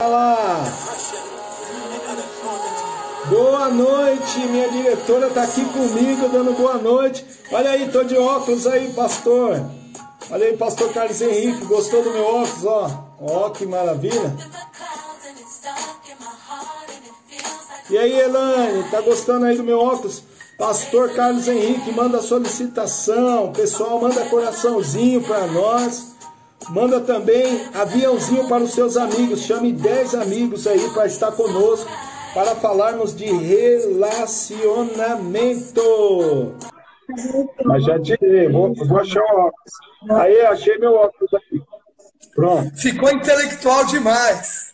Olá, boa noite, minha diretora está aqui comigo dando boa noite. Olha aí, tô de óculos aí, pastor. Olha aí, pastor Carlos Henrique, gostou do meu óculos, ó? Ó, que maravilha. E aí, Elaine, tá gostando aí do meu óculos? Pastor Carlos Henrique, manda solicitação, pessoal, manda coraçãozinho para nós. Manda também aviãozinho para os seus amigos. Chame 10 amigos aí para estar conosco, para falarmos de relacionamento. Mas já tirei, vou achar o óculos. Aí, achei meu óculos aqui. Pronto. Ficou intelectual demais.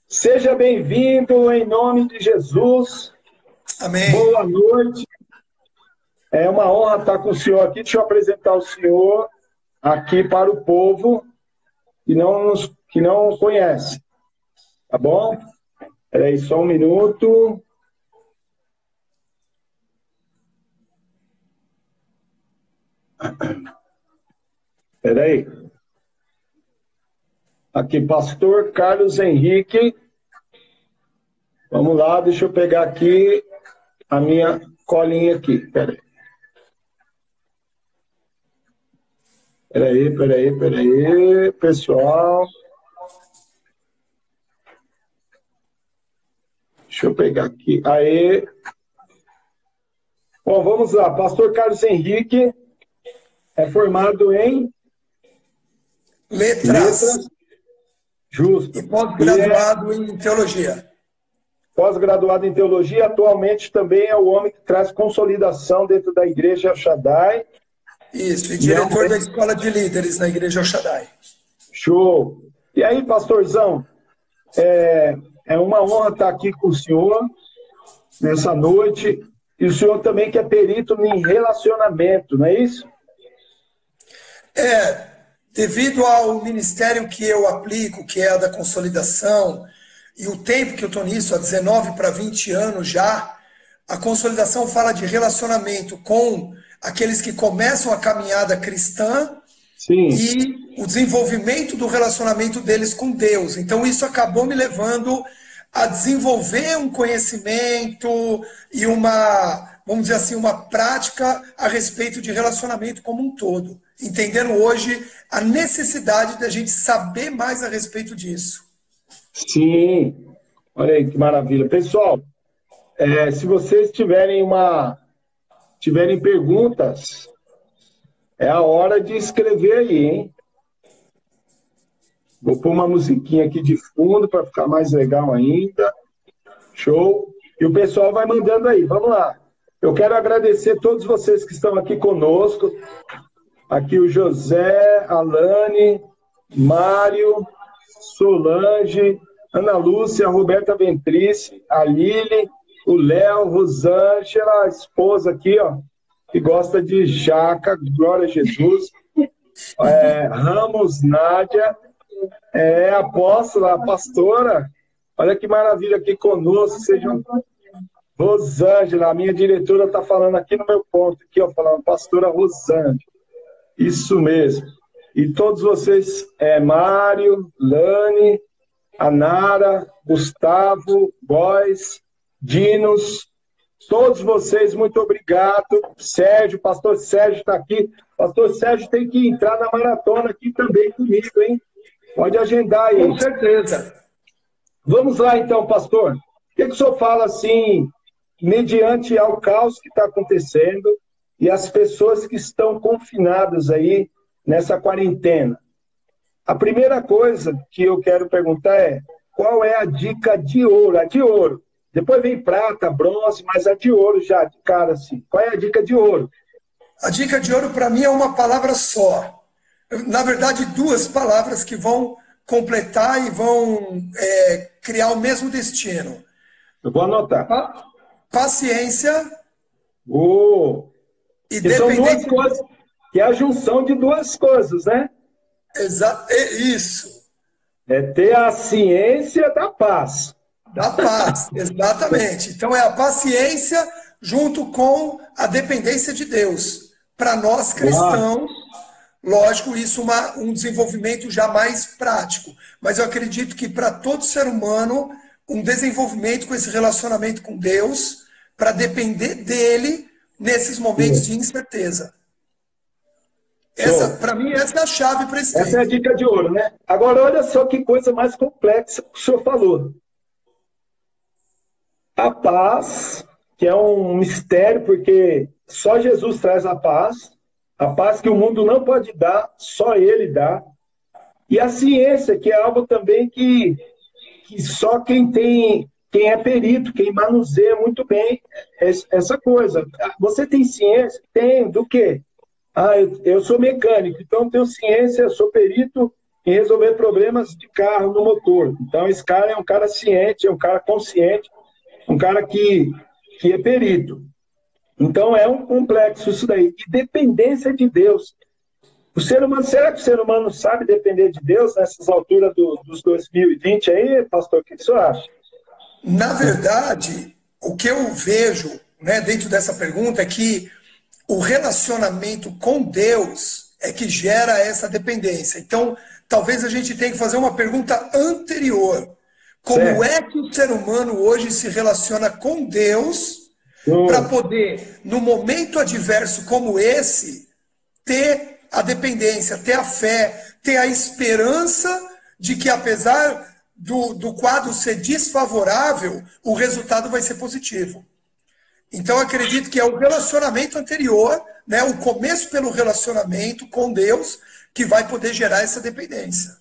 Seja bem-vindo em nome de Jesus. Amém. Boa noite. É uma honra estar com o senhor aqui. Deixa eu apresentar o senhor aqui para o povo que não conhece. Tá bom? Peraí, só um minuto. Peraí. Aqui, pastor Carlos Henrique. Vamos lá, deixa eu pegar aqui a minha colinha aqui. Peraí. Peraí, pessoal. Deixa eu pegar aqui. Aê. Bom, vamos lá. Pastor Carlos Henrique é formado em Letras. Justo. E pós-graduado em teologia. Pós-graduado em teologia, atualmente também é o homem que traz consolidação dentro da Igreja El Shaddai. Isso, e diretor da Escola de Líderes na Igreja El Shaddai. Show! E aí, pastorzão, é uma honra estar aqui com o senhor nessa noite. E o senhor também que é perito em relacionamento, não é isso? Devido ao ministério que eu aplico, que é a da consolidação, e o tempo que eu estou nisso, há 19 para 20 anos já, a consolidação fala de relacionamento com aqueles que começam a caminhada cristã. Sim. E o desenvolvimento do relacionamento deles com Deus. Então isso acabou me levando a desenvolver um conhecimento e vamos dizer assim, uma prática a respeito de relacionamento como um todo. Entendendo hoje a necessidade da gente saber mais a respeito disso. Sim, olha aí que maravilha. Pessoal, se vocês tiverem perguntas, é a hora de escrever aí, hein? Vou pôr uma musiquinha aqui de fundo para ficar mais legal ainda. Show. E o pessoal vai mandando aí. Vamos lá. Eu quero agradecer a todos vocês que estão aqui conosco. Aqui o José, Alane, Mário, Solange, Ana Lúcia, Roberta Ventrice, a Lili, o Léo, Rosângela, a esposa aqui, ó, que gosta de jaca, glória a Jesus. Ramos, Nádia, a apóstola, a pastora, olha que maravilha aqui conosco, sejam... Rosângela, a minha diretora está falando aqui no meu ponto, aqui, ó, falando, pastora Rosângela. Isso mesmo. E todos vocês, Mário, Lani, Anara, Gustavo, Góis, Dinos, todos vocês, muito obrigado. Sérgio, pastor Sérgio está aqui. Pastor Sérgio tem que entrar na maratona aqui também comigo, hein? Pode agendar aí. Com certeza. Vamos lá então, pastor. O que o senhor fala assim, mediante ao caos que está acontecendo e as pessoas que estão confinadas aí nessa quarentena? A primeira coisa que eu quero perguntar é, qual é a dica de ouro? A de ouro. Depois vem prata, bronze, mas a de ouro já, de cara assim. Qual é a dica de ouro? A dica de ouro para mim é uma palavra só. Na verdade, duas palavras que vão completar e vão criar o mesmo destino. Eu vou anotar. Paciência e são duas coisas, que é a junção de duas coisas, né? Exato, isso. É ter a ciência da paz. Da paz, exatamente. Então é a paciência junto com a dependência de Deus. Para nós cristãos, Lógico, isso um desenvolvimento já mais prático. Mas eu acredito que para todo ser humano, um desenvolvimento com esse relacionamento com Deus, para depender dele nesses momentos de incerteza. Para mim, essa é a chave para esse tempo. Essa é a dica de ouro, né? Agora, olha só que coisa mais complexa que o senhor falou. A paz, que é um mistério, porque só Jesus traz a paz que o mundo não pode dar, só Ele dá. E a ciência, que é algo também que só quem é perito, quem manuseia muito bem essa coisa. Você tem ciência? Tem. Do quê? Eu sou mecânico, então tenho ciência, sou perito em resolver problemas de carro no motor. Então esse cara é um cara ciente, é um cara consciente, um cara que é perito. Então é um complexo isso daí. E dependência de Deus. O ser humano, será que o ser humano sabe depender de Deus nessas alturas dos 2020 aí, pastor? O que você acha? Na verdade, o que eu vejo, né, dentro dessa pergunta é que o relacionamento com Deus é que gera essa dependência. Então, talvez a gente tenha que fazer uma pergunta anterior. Como é que o ser humano hoje se relaciona com Deus para poder, no momento adverso como esse, ter a dependência, ter a fé, ter a esperança de que, apesar do quadro ser desfavorável, o resultado vai ser positivo. Então, acredito que é o relacionamento anterior, né, o começo pelo relacionamento com Deus, que vai poder gerar essa dependência.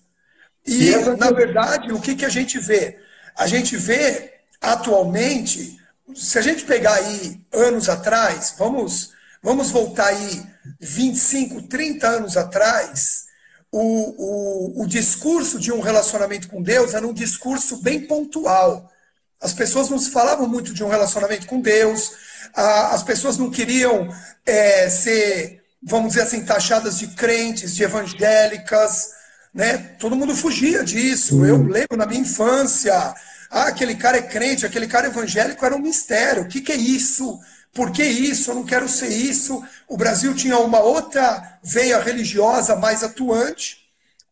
E, na verdade, o que a gente vê? A gente vê, atualmente, se a gente pegar aí anos atrás, vamos voltar aí 25, 30 anos atrás, o discurso de um relacionamento com Deus era um discurso bem pontual. As pessoas não se falavam muito de um relacionamento com Deus, as pessoas não queriam ser, vamos dizer assim, taxadas de crentes, de evangélicas, né? Todo mundo fugia disso. Eu lembro na minha infância, aquele cara é crente, aquele cara é evangélico, era um mistério. O que é isso? Por que isso? Eu não quero ser isso. O Brasil tinha uma outra veia religiosa mais atuante.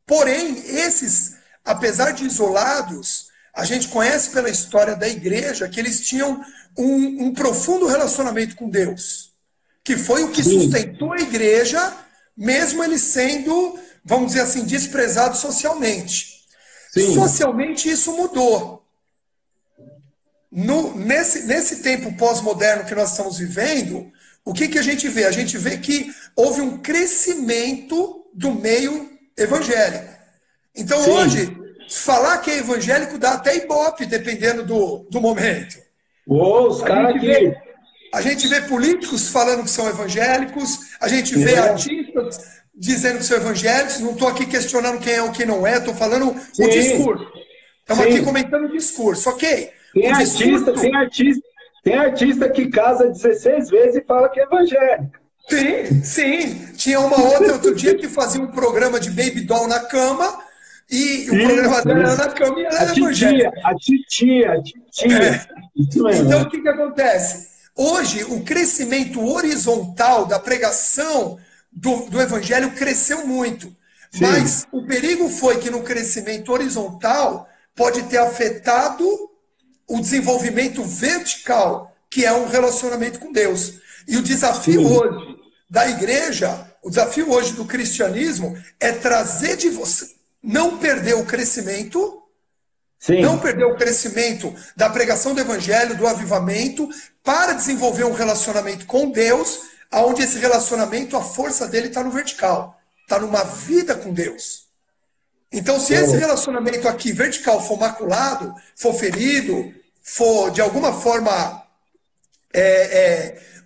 Porém, esses, apesar de isolados, a gente conhece pela história da igreja que eles tinham um profundo relacionamento com Deus, que foi o que sustentou a igreja, mesmo eles sendo, vamos dizer assim, desprezados socialmente. Socialmente isso mudou. Nesse tempo pós-moderno que nós estamos vivendo, o que a gente vê? A gente vê que houve um crescimento do meio evangélico. Então hoje, falar que é evangélico dá até ibope, dependendo do momento. Os caras aqui. A gente vê políticos falando que são evangélicos, a gente vê artistas dizendo que são evangélicos. Não estou aqui questionando quem é ou quem não é, estou falando o discurso. Estamos aqui comentando o discurso, ok? Tem artista que casa 16 vezes e fala que é evangélico. Sim. Tinha uma outra outro dia que fazia um programa de baby doll na cama. E o programa dela era na cama e ela era evangélica. A titia. Então, o que acontece? Hoje, o crescimento horizontal da pregação do evangelho cresceu muito. Mas o perigo foi que no crescimento horizontal pode ter afetado o desenvolvimento vertical, que é um relacionamento com Deus. E o desafio hoje da igreja, o desafio hoje do cristianismo é trazer de você... Não perder o crescimento, não perder o crescimento da pregação do evangelho, do avivamento, para desenvolver um relacionamento com Deus, onde esse relacionamento, a força dele está no vertical, está numa vida com Deus. Então, se esse relacionamento aqui vertical for maculado, for ferido, for de alguma forma,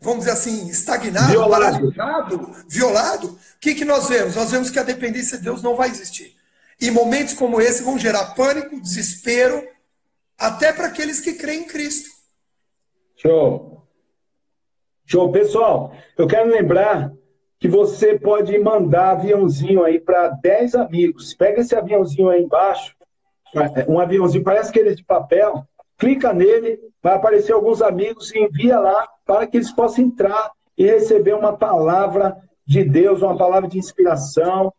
vamos dizer assim, estagnado, paralisado, violado, o que nós vemos? Nós vemos que a dependência de Deus não vai existir. E momentos como esse vão gerar pânico, desespero, até para aqueles que creem em Cristo. Show. Pessoal, eu quero lembrar que você pode mandar aviãozinho aí para 10 amigos. Pega esse aviãozinho aí embaixo, um aviãozinho, parece aquele de papel, clica nele, vai aparecer alguns amigos e envia lá para que eles possam entrar e receber uma palavra de Deus, uma palavra de inspiração.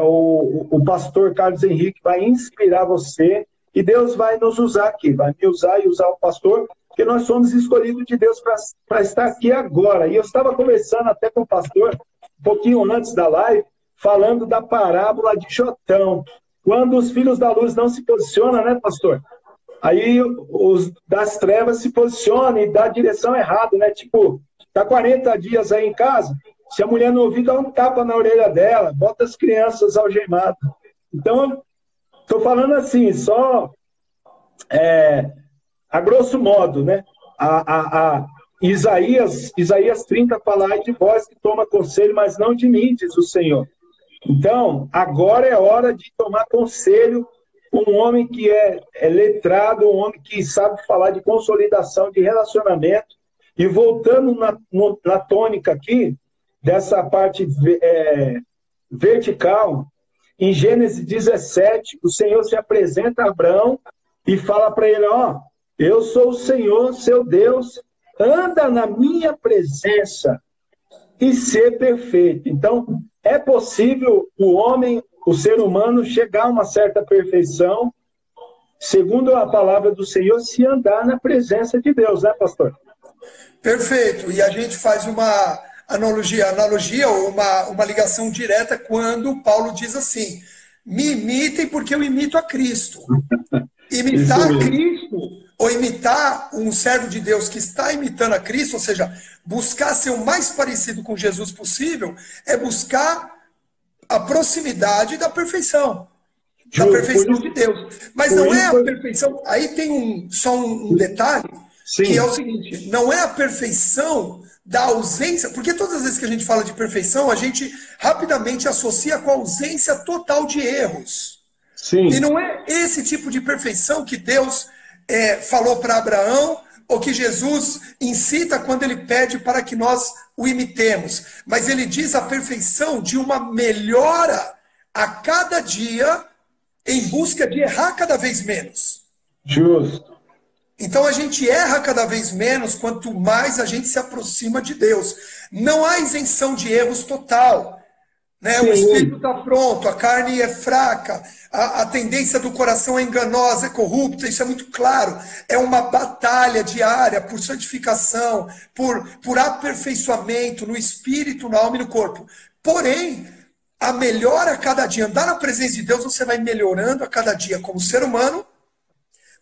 O pastor Carlos Henrique vai inspirar você e Deus vai nos usar aqui, vai me usar e usar o pastor, porque nós somos escolhidos de Deus para estar aqui agora. E eu estava conversando até com o pastor, um pouquinho antes da live, falando da parábola de Jotão. Quando os filhos da luz não se posicionam, né, pastor? Aí os das trevas se posicionam e dá a direção errada, né? Tipo, tá 40 dias aí em casa, se a mulher não ouvir, dá um tapa na orelha dela, bota as crianças algemadas. Então, estou falando assim, só a grosso modo, né? Isaías 30 fala: ai de vós que toma conselho, mas não de mim, diz o Senhor. Então, agora é hora de tomar conselho com um homem que é letrado, um homem que sabe falar de consolidação de relacionamento. E voltando na tônica aqui, dessa parte vertical, em Gênesis 17, o Senhor se apresenta a Abraão e fala para ele: ó, eu sou o Senhor, seu Deus, anda na minha presença e ser perfeito. Então, é possível o homem, o ser humano, chegar a uma certa perfeição, segundo a palavra do Senhor, se andar na presença de Deus, né, pastor? Perfeito. E a gente faz uma analogia ou uma ligação direta quando Paulo diz assim: me imitem porque eu imito a Cristo. Imitar a Cristo, ou imitar um servo de Deus que está imitando a Cristo, ou seja, buscar ser o mais parecido com Jesus possível, é buscar a proximidade da perfeição. Da perfeição de Deus. Mas não é a perfeição. Aí tem só um detalhe, sim, que é o seguinte: não é a perfeição da ausência, porque todas as vezes que a gente fala de perfeição, a gente rapidamente associa com a ausência total de erros. Sim. E não é esse tipo de perfeição que Deus falou para Abraão, ou que Jesus incita quando ele pede para que nós o imitemos. Mas ele diz a perfeição de uma melhora a cada dia, em busca de errar cada vez menos. Justo. Então a gente erra cada vez menos quanto mais a gente se aproxima de Deus. Não há isenção de erros total. Né? O espírito está pronto, a carne é fraca, a tendência do coração é enganosa, é corrupta, isso é muito claro. É uma batalha diária por santificação, por aperfeiçoamento no espírito, na alma e no corpo. Porém, a melhora a cada dia, andar na presença de Deus, você vai melhorando a cada dia como ser humano.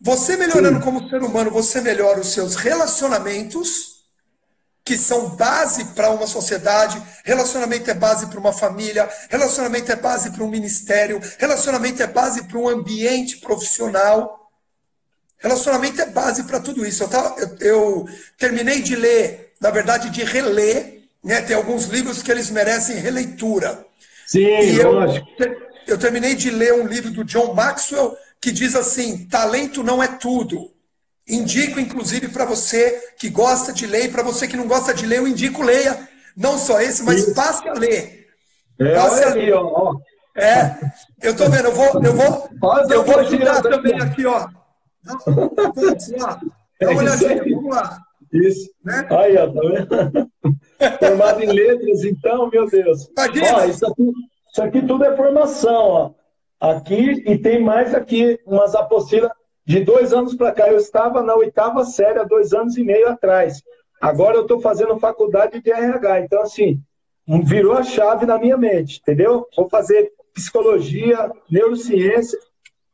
Você melhorando como ser humano, você melhora os seus relacionamentos, que são base para uma sociedade. Relacionamento é base para uma família, relacionamento é base para um ministério, relacionamento é base para um ambiente profissional, relacionamento é base para tudo isso. Eu terminei de ler, na verdade de reler, né? Tem alguns livros que eles merecem releitura. Sim, e lógico. Eu terminei de ler um livro do John Maxwell que diz assim: talento não é tudo. Indico, inclusive, para você que gosta de ler, e para você que não gosta de ler, eu indico, leia. Não só esse, mas passe a ler. Passe a ler. Ó. Eu tô vendo, eu vou ajudar também aqui, ó. Dá uma olhadinha, vamos lá. Isso. Né? Aí, ó, tá vendo? Formado em letras, então, meu Deus. Imagina. Ó, isso aqui tudo é formação, ó. Aqui, e tem mais aqui, umas apostilas. De 2 anos para cá, eu estava na 8ª série, há 2 anos e meio atrás. Agora eu estou fazendo faculdade de RH. Então, assim, virou a chave na minha mente, entendeu? Vou fazer psicologia, neurociência.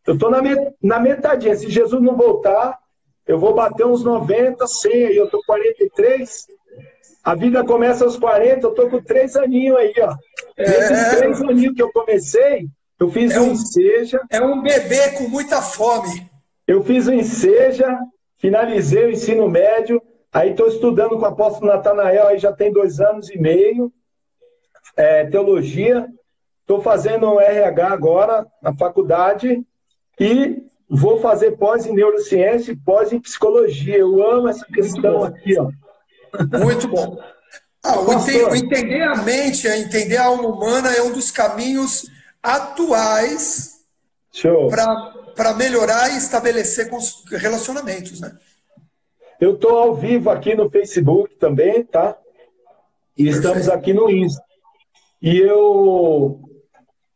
Eu estou na metadinha. Se Jesus não voltar, eu vou bater uns 90, 100, aí eu estou 43. A vida começa aos 40, eu estou com 3 aninhos aí, ó. Esses 3 aninhos que eu comecei, eu fiz um enseja. É um bebê com muita fome. Eu fiz o enseja, finalizei o ensino médio, aí estou estudando com o apóstolo Natanael, aí já tem 2 anos e meio, teologia. Estou fazendo um RH agora, na faculdade, e vou fazer pós em neurociência e pós em psicologia. Eu amo essa questão aqui, ó. Muito bom. O entender a mente, entender a alma humana é um dos caminhos atuais para melhorar e estabelecer relacionamentos, né? Eu estou ao vivo aqui no Facebook também, tá? E estamos aqui no Insta. E eu,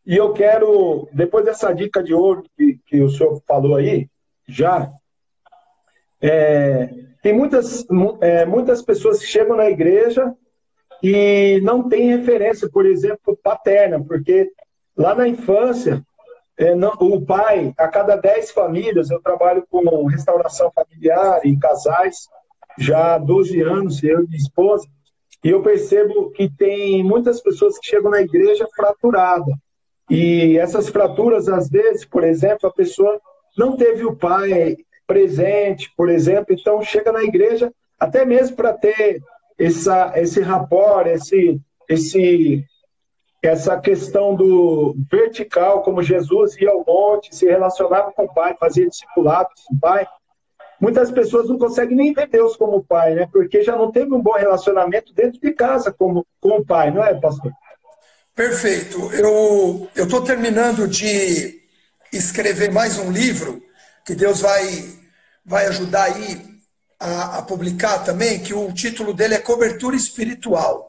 e eu quero, depois dessa dica de ouro que o senhor falou aí, já, é, tem muitas pessoas que chegam na igreja e não têm referência, por exemplo, paterna, porque lá na infância, o pai, a cada 10 famílias, eu trabalho com restauração familiar e casais, já há 12 anos, eu e minha esposa, e eu percebo que tem muitas pessoas que chegam na igreja fraturada. E essas fraturas, às vezes, por exemplo, a pessoa não teve o pai presente, por exemplo, então chega na igreja até mesmo para ter esse rapport, essa questão do vertical, como Jesus ia ao monte, se relacionava com o Pai, fazia discipulado com o Pai. Muitas pessoas não conseguem nem ver Deus como Pai, né? Porque já não teve um bom relacionamento dentro de casa com o Pai, não é, pastor? Perfeito. Eu estou terminando de escrever mais um livro, que Deus vai ajudar aí a publicar também, que o título dele é Cobertura Espiritual.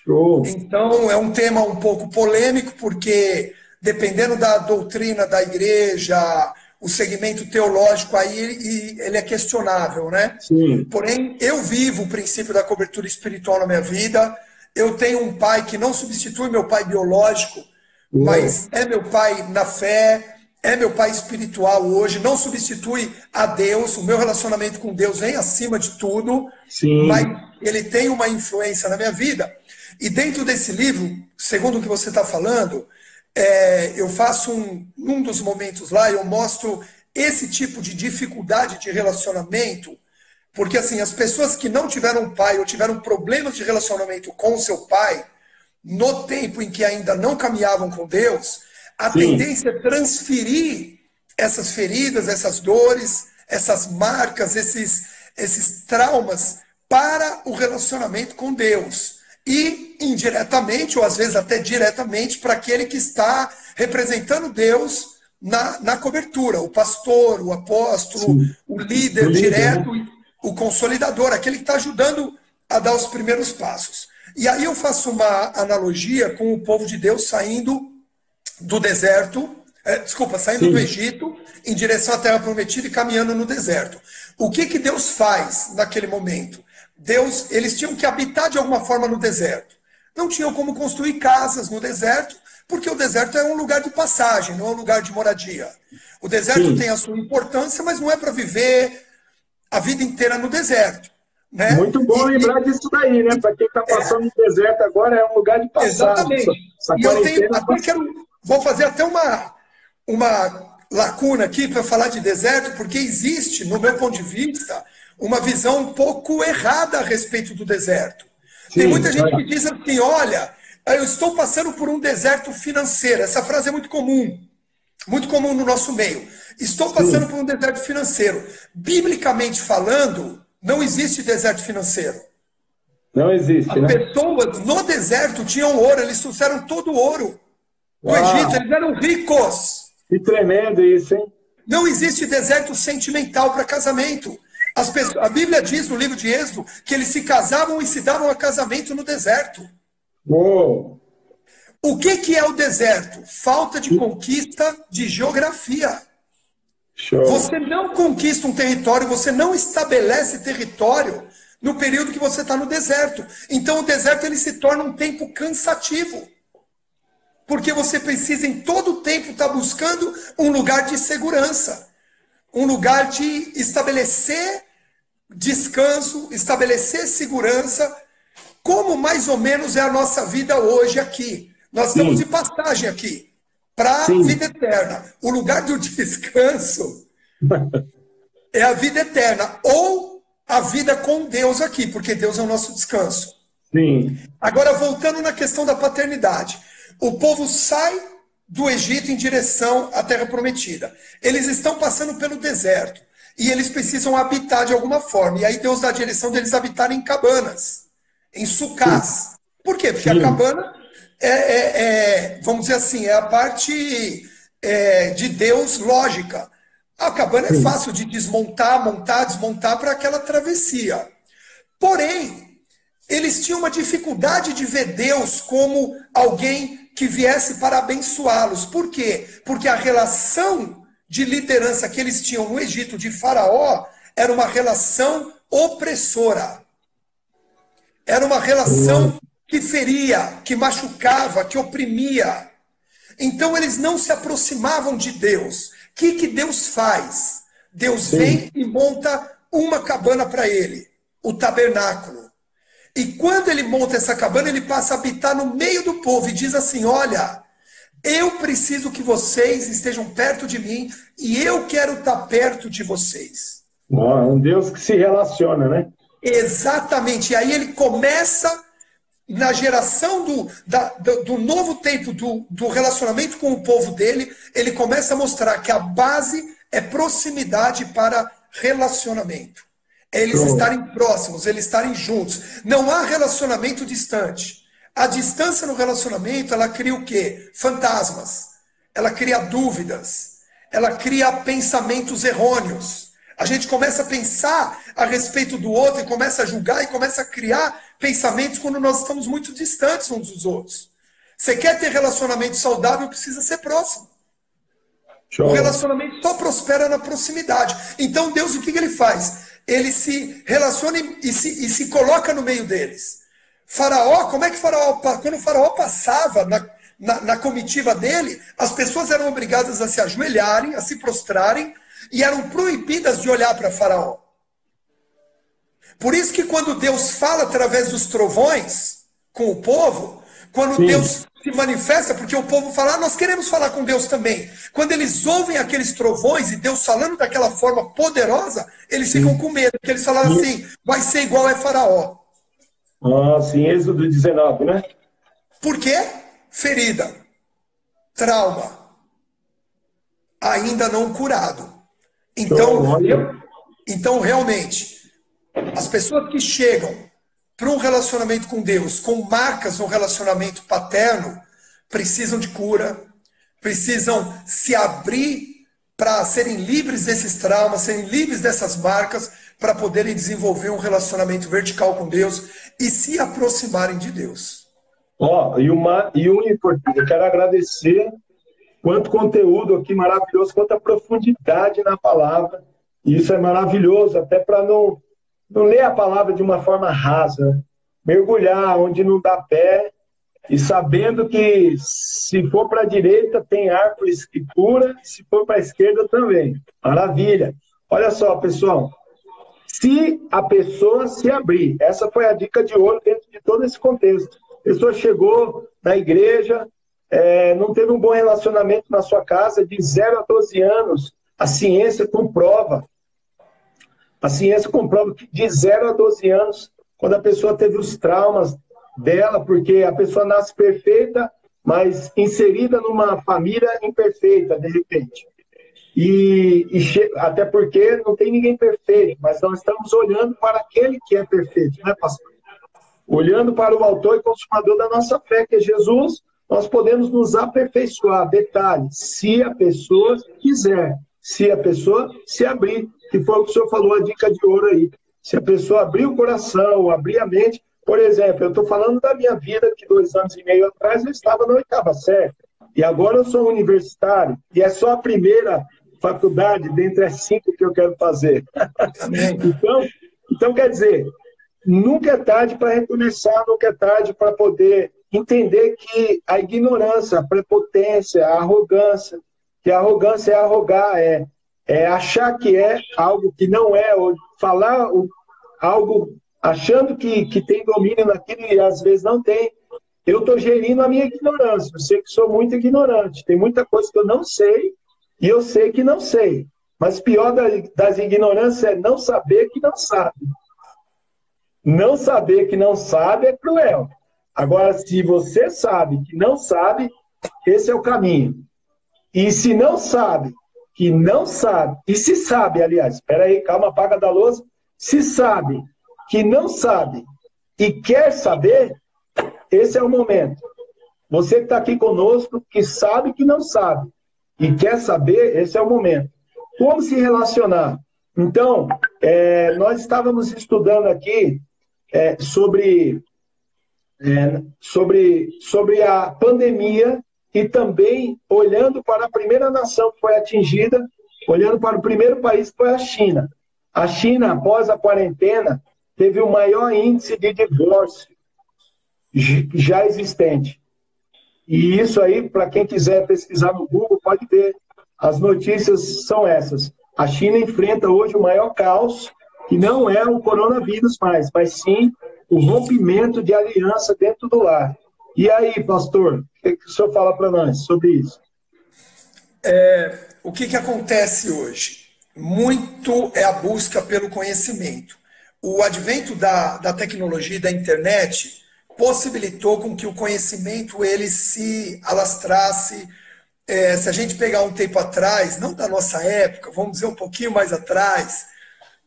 Show. Então, é um tema um pouco polêmico, porque dependendo da doutrina da igreja, o segmento teológico aí, ele é questionável, né? Sim. Porém, eu vivo o princípio da cobertura espiritual na minha vida. Eu tenho um pai que não substitui meu pai biológico, mas é meu pai na fé, é meu pai espiritual hoje, não substitui a Deus. O meu relacionamento com Deus vem acima de tudo, Sim. mas ele tem uma influência na minha vida. E dentro desse livro, segundo o que você está falando, eu faço num dos momentos lá, eu mostro esse tipo de dificuldade de relacionamento, porque assim, as pessoas que não tiveram pai ou tiveram problemas de relacionamento com o seu pai, no tempo em que ainda não caminhavam com Deus, a Sim. tendência é transferir essas feridas, essas dores, essas marcas, esses traumas para o relacionamento com Deus. E indiretamente, ou às vezes até diretamente, para aquele que está representando Deus na cobertura, o pastor, o apóstolo, Sim. o líder direto, o consolidador, aquele que está ajudando a dar os primeiros passos. E aí eu faço uma analogia com o povo de Deus saindo do deserto, saindo Sim. do Egito em direção à Terra Prometida e caminhando no deserto. O que Deus faz naquele momento? Eles tinham que habitar de alguma forma no deserto. Não tinham como construir casas no deserto, porque o deserto é um lugar de passagem, não é um lugar de moradia. O deserto Sim. tem a sua importância, mas não é para viver a vida inteira no deserto. Né? Muito bom lembrar disso daí, né? Para quem está passando no deserto agora, é um lugar de passagem. Exatamente. E eu tenho, vou fazer até uma lacuna aqui para falar de deserto, porque existe, no meu ponto de vista, uma visão um pouco errada a respeito do deserto. Sim, tem muita gente que diz assim, olha, eu estou passando por um deserto financeiro. Essa frase é muito comum no nosso meio. Estou passando por um deserto financeiro. Biblicamente falando, não existe deserto financeiro. Não existe, As pessoas no deserto tinham ouro, eles trouxeram todo o ouro do Egito, eles eram ricos. Que tremendo isso, hein? Não existe deserto sentimental para casamento. A Bíblia diz no livro de Êxodo que eles se casavam e se davam a casamento no deserto. Uou. O que é o deserto? Falta de conquista de geografia. Show. Você não conquista um território, você não estabelece território no período que você está no deserto. Então o deserto ele se torna um tempo cansativo. Porque você precisa em todo o tempo estar buscando um lugar de segurança. Um lugar de estabelecer descanso, estabelecer segurança, como mais ou menos é a nossa vida hoje aqui. Nós estamos de passagem aqui para a vida eterna. O lugar do descanso é a vida eterna, ou a vida com Deus aqui, porque Deus é o nosso descanso. Sim. Agora, voltando na questão da paternidade. O povo sai do Egito em direção à Terra Prometida. Eles estão passando pelo deserto e eles precisam habitar de alguma forma. E aí Deus dá a direção deles habitarem em cabanas, em sucás. Por quê? Porque a cabana vamos dizer assim, é a parte de Deus lógica. A cabana é fácil de desmontar, montar, desmontar para aquela travessia. Porém, eles tinham uma dificuldade de ver Deus como alguém que viesse para abençoá-los. Por quê? Porque a relação de liderança que eles tinham no Egito de Faraó era uma relação opressora. Era uma relação que feria, que machucava, que oprimia. Então eles não se aproximavam de Deus. O que Deus faz? Deus vem e monta uma cabana para ele, o tabernáculo. E quando ele monta essa cabana, ele passa a habitar no meio do povo e diz assim: olha, eu preciso que vocês estejam perto de mim e eu quero estar perto de vocês. Um Deus que se relaciona, né? Exatamente. E aí ele começa, na geração do novo tempo, do relacionamento com o povo dele, ele começa a mostrar que a base é proximidade para relacionamento. É eles estarem próximos, eles estarem juntos. Não há relacionamento distante. A distância no relacionamento, ela cria o quê? Fantasmas. Ela cria dúvidas. Ela cria pensamentos errôneos. A gente começa a pensar a respeito do outro e começa a julgar e começa a criar pensamentos quando nós estamos muito distantes uns dos outros. Você quer ter relacionamento saudável, precisa ser próximo. Show. O relacionamento só prospera na proximidade. Então Deus, o que ele faz? Ele se relaciona e se coloca no meio deles. Faraó, como é que quando o faraó passava na comitiva dele, as pessoas eram obrigadas a se ajoelharem, a se prostrarem, e eram proibidas de olhar para Faraó. Por isso que quando Deus fala através dos trovões com o povo, quando Deus se manifesta, porque o povo fala, nós queremos falar com Deus também. Quando eles ouvem aqueles trovões e Deus falando daquela forma poderosa, eles ficam com medo, porque eles falam assim, vai ser igual a Faraó. Sim, Êxodo 19, né? Por quê? Ferida, trauma, ainda não curado. Então, realmente, as pessoas que chegam para um relacionamento com Deus, com marcas no relacionamento paterno, precisam de cura, precisam se abrir para serem livres desses traumas, serem livres dessas marcas, para poderem desenvolver um relacionamento vertical com Deus e se aproximarem de Deus. E um importante, eu quero agradecer quanto conteúdo aqui maravilhoso, quanta profundidade na palavra. E isso é maravilhoso, até para não ler a palavra de uma forma rasa. Mergulhar onde não dá pé e sabendo que se for para a direita tem árvores que cura, se for para a esquerda também. Maravilha. Olha só, pessoal. Se a pessoa se abrir, essa foi a dica de ouro dentro de todo esse contexto. A pessoa chegou na igreja, não teve um bom relacionamento na sua casa, de 0 a 12 anos, a ciência comprova que de 0 a 12 anos, quando a pessoa teve os traumas dela, porque a pessoa nasce perfeita, mas inserida numa família imperfeita, de repente. Até porque não tem ninguém perfeito, mas nós estamos olhando para aquele que é perfeito, né, pastor? Olhando para o autor e consumador da nossa fé, que é Jesus, nós podemos nos aperfeiçoar. Detalhe, se a pessoa quiser, se a pessoa se abrir, que foi o que o senhor falou, a dica de ouro aí. Se a pessoa abrir o coração, abrir a mente, por exemplo, eu estou falando da minha vida, que 2 anos e meio atrás eu estava na 8ª série, e agora eu sou universitário, e é só a primeira faculdade dentre as 5 que eu quero fazer. Então, quer dizer, nunca é tarde para recomeçar, nunca é tarde para poder entender que a ignorância, a prepotência, a arrogância, que a arrogância é arrogar, é achar que é algo que não é, ou falar algo achando que tem domínio naquilo e às vezes não tem. Eu estou gerindo a minha ignorância, eu sei que sou muito ignorante, tem muita coisa que eu não sei e eu sei que não sei. Mas pior das ignorâncias é não saber que não sabe. Não saber que não sabe é cruel. Agora, se você sabe que não sabe, esse é o caminho. E se não sabe que não sabe, e se sabe, aliás, espera aí, calma, apaga da louça, se sabe que não sabe e quer saber, esse é o momento. Você que está aqui conosco, que sabe que não sabe e quer saber, esse é o momento. Como se relacionar? Então, nós estávamos estudando aqui sobre a pandemia e também olhando para a primeira nação que foi atingida, olhando para o primeiro país que foi a China. A China, após a quarentena, teve o maior índice de divórcio já existente. E isso aí, para quem quiser pesquisar no Google, pode ver. As notícias são essas. A China enfrenta hoje o maior caos, que não é o coronavírus mais, mas sim o rompimento de aliança dentro do lar. E aí, pastor, o que o senhor fala para nós sobre isso? O que acontece hoje? Muito é a busca pelo conhecimento. O advento da tecnologia e da internet possibilitou com que o conhecimento ele se alastrasse. Se a gente pegar um tempo atrás, não da nossa época, vamos dizer um pouquinho mais atrás,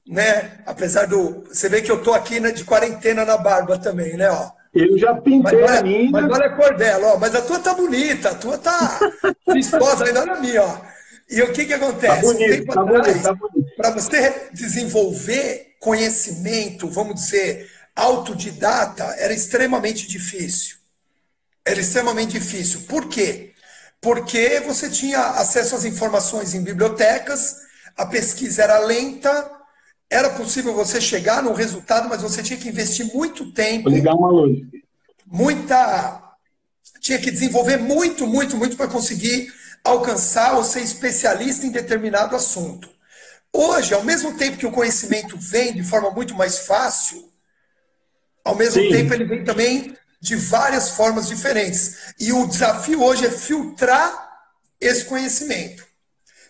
né? Apesar do... Você vê que eu estou aqui, né, de quarentena na barba também, né? Ó. Eu já pintei a minha. Mas olha a cor dela, ó. Mas a tua tá bonita, a tua tá vistosa ainda, olha a minha, ó. E o que acontece? Tá bonito, tá bonito. Para você desenvolver conhecimento, vamos dizer, autodidata, era extremamente difícil. Era extremamente difícil. Por quê? Porque você tinha acesso às informações em bibliotecas, a pesquisa era lenta, era possível você chegar no resultado, mas você tinha que investir muito tempo. Vou ligar uma luz. Tinha que desenvolver muito para conseguir alcançar ou ser especialista em determinado assunto. Hoje, ao mesmo tempo que o conhecimento vem de forma muito mais fácil, ao mesmo tempo ele vem também de várias formas diferentes. E o desafio hoje é filtrar esse conhecimento.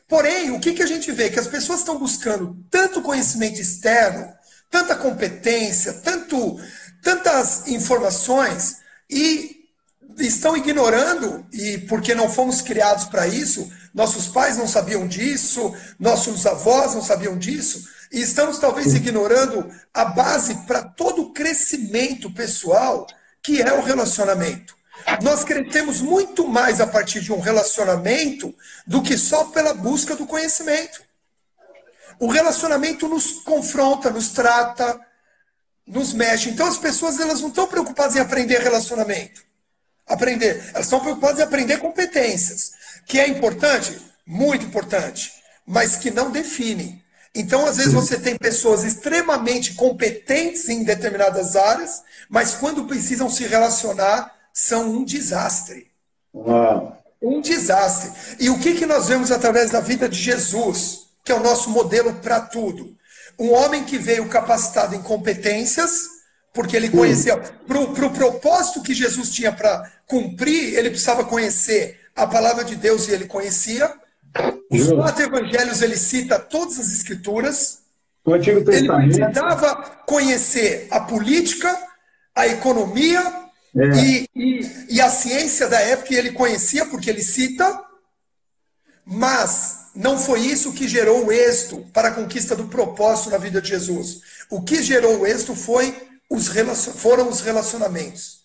Porém, o que a gente vê? Que as pessoas estão buscando tanto conhecimento externo, tanta competência, tantas informações, e estão ignorando, e porque não fomos criados para isso, nossos pais não sabiam disso, nossos avós não sabiam disso, e estamos talvez ignorando a base para todo o crescimento pessoal, que é o relacionamento. Nós crescemos muito mais a partir de um relacionamento do que só pela busca do conhecimento. O relacionamento nos confronta, nos trata, nos mexe. Então as pessoas elas não estão preocupadas em aprender relacionamento. Elas estão preocupadas em aprender competências, que é importante, muito importante, mas que não define. Então, às vezes, você tem pessoas extremamente competentes em determinadas áreas, mas quando precisam se relacionar, são um desastre. Uau. Um desastre. E o que nós vemos através da vida de Jesus, que é o nosso modelo para tudo? Um homem que veio capacitado em competências, porque ele conhecia, para o propósito que Jesus tinha para cumprir, ele precisava conhecer a palavra de Deus e ele conhecia. Os 4 evangelhos ele cita todas as escrituras. O Antigo Testamento. Ele precisava conhecer a política, a economia e a ciência da época, e ele conhecia porque ele cita, mas não foi isso que gerou o êxito para a conquista do propósito na vida de Jesus. O que gerou o êxito foram os relacionamentos.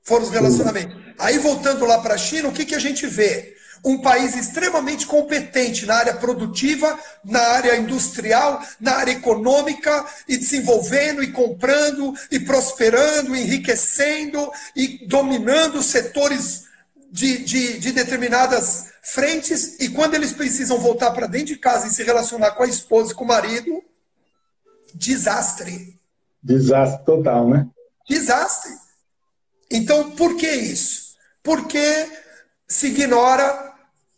Foram os relacionamentos. Aí, voltando lá para a China, o que a gente vê? Um país extremamente competente na área produtiva, na área industrial, na área econômica, e desenvolvendo, e comprando, e prosperando, enriquecendo, e dominando setores de determinadas frentes, e quando eles precisam voltar para dentro de casa e se relacionar com a esposa e com o marido, desastre. Desastre total, né? Desastre. Então, por que isso? Porque se ignora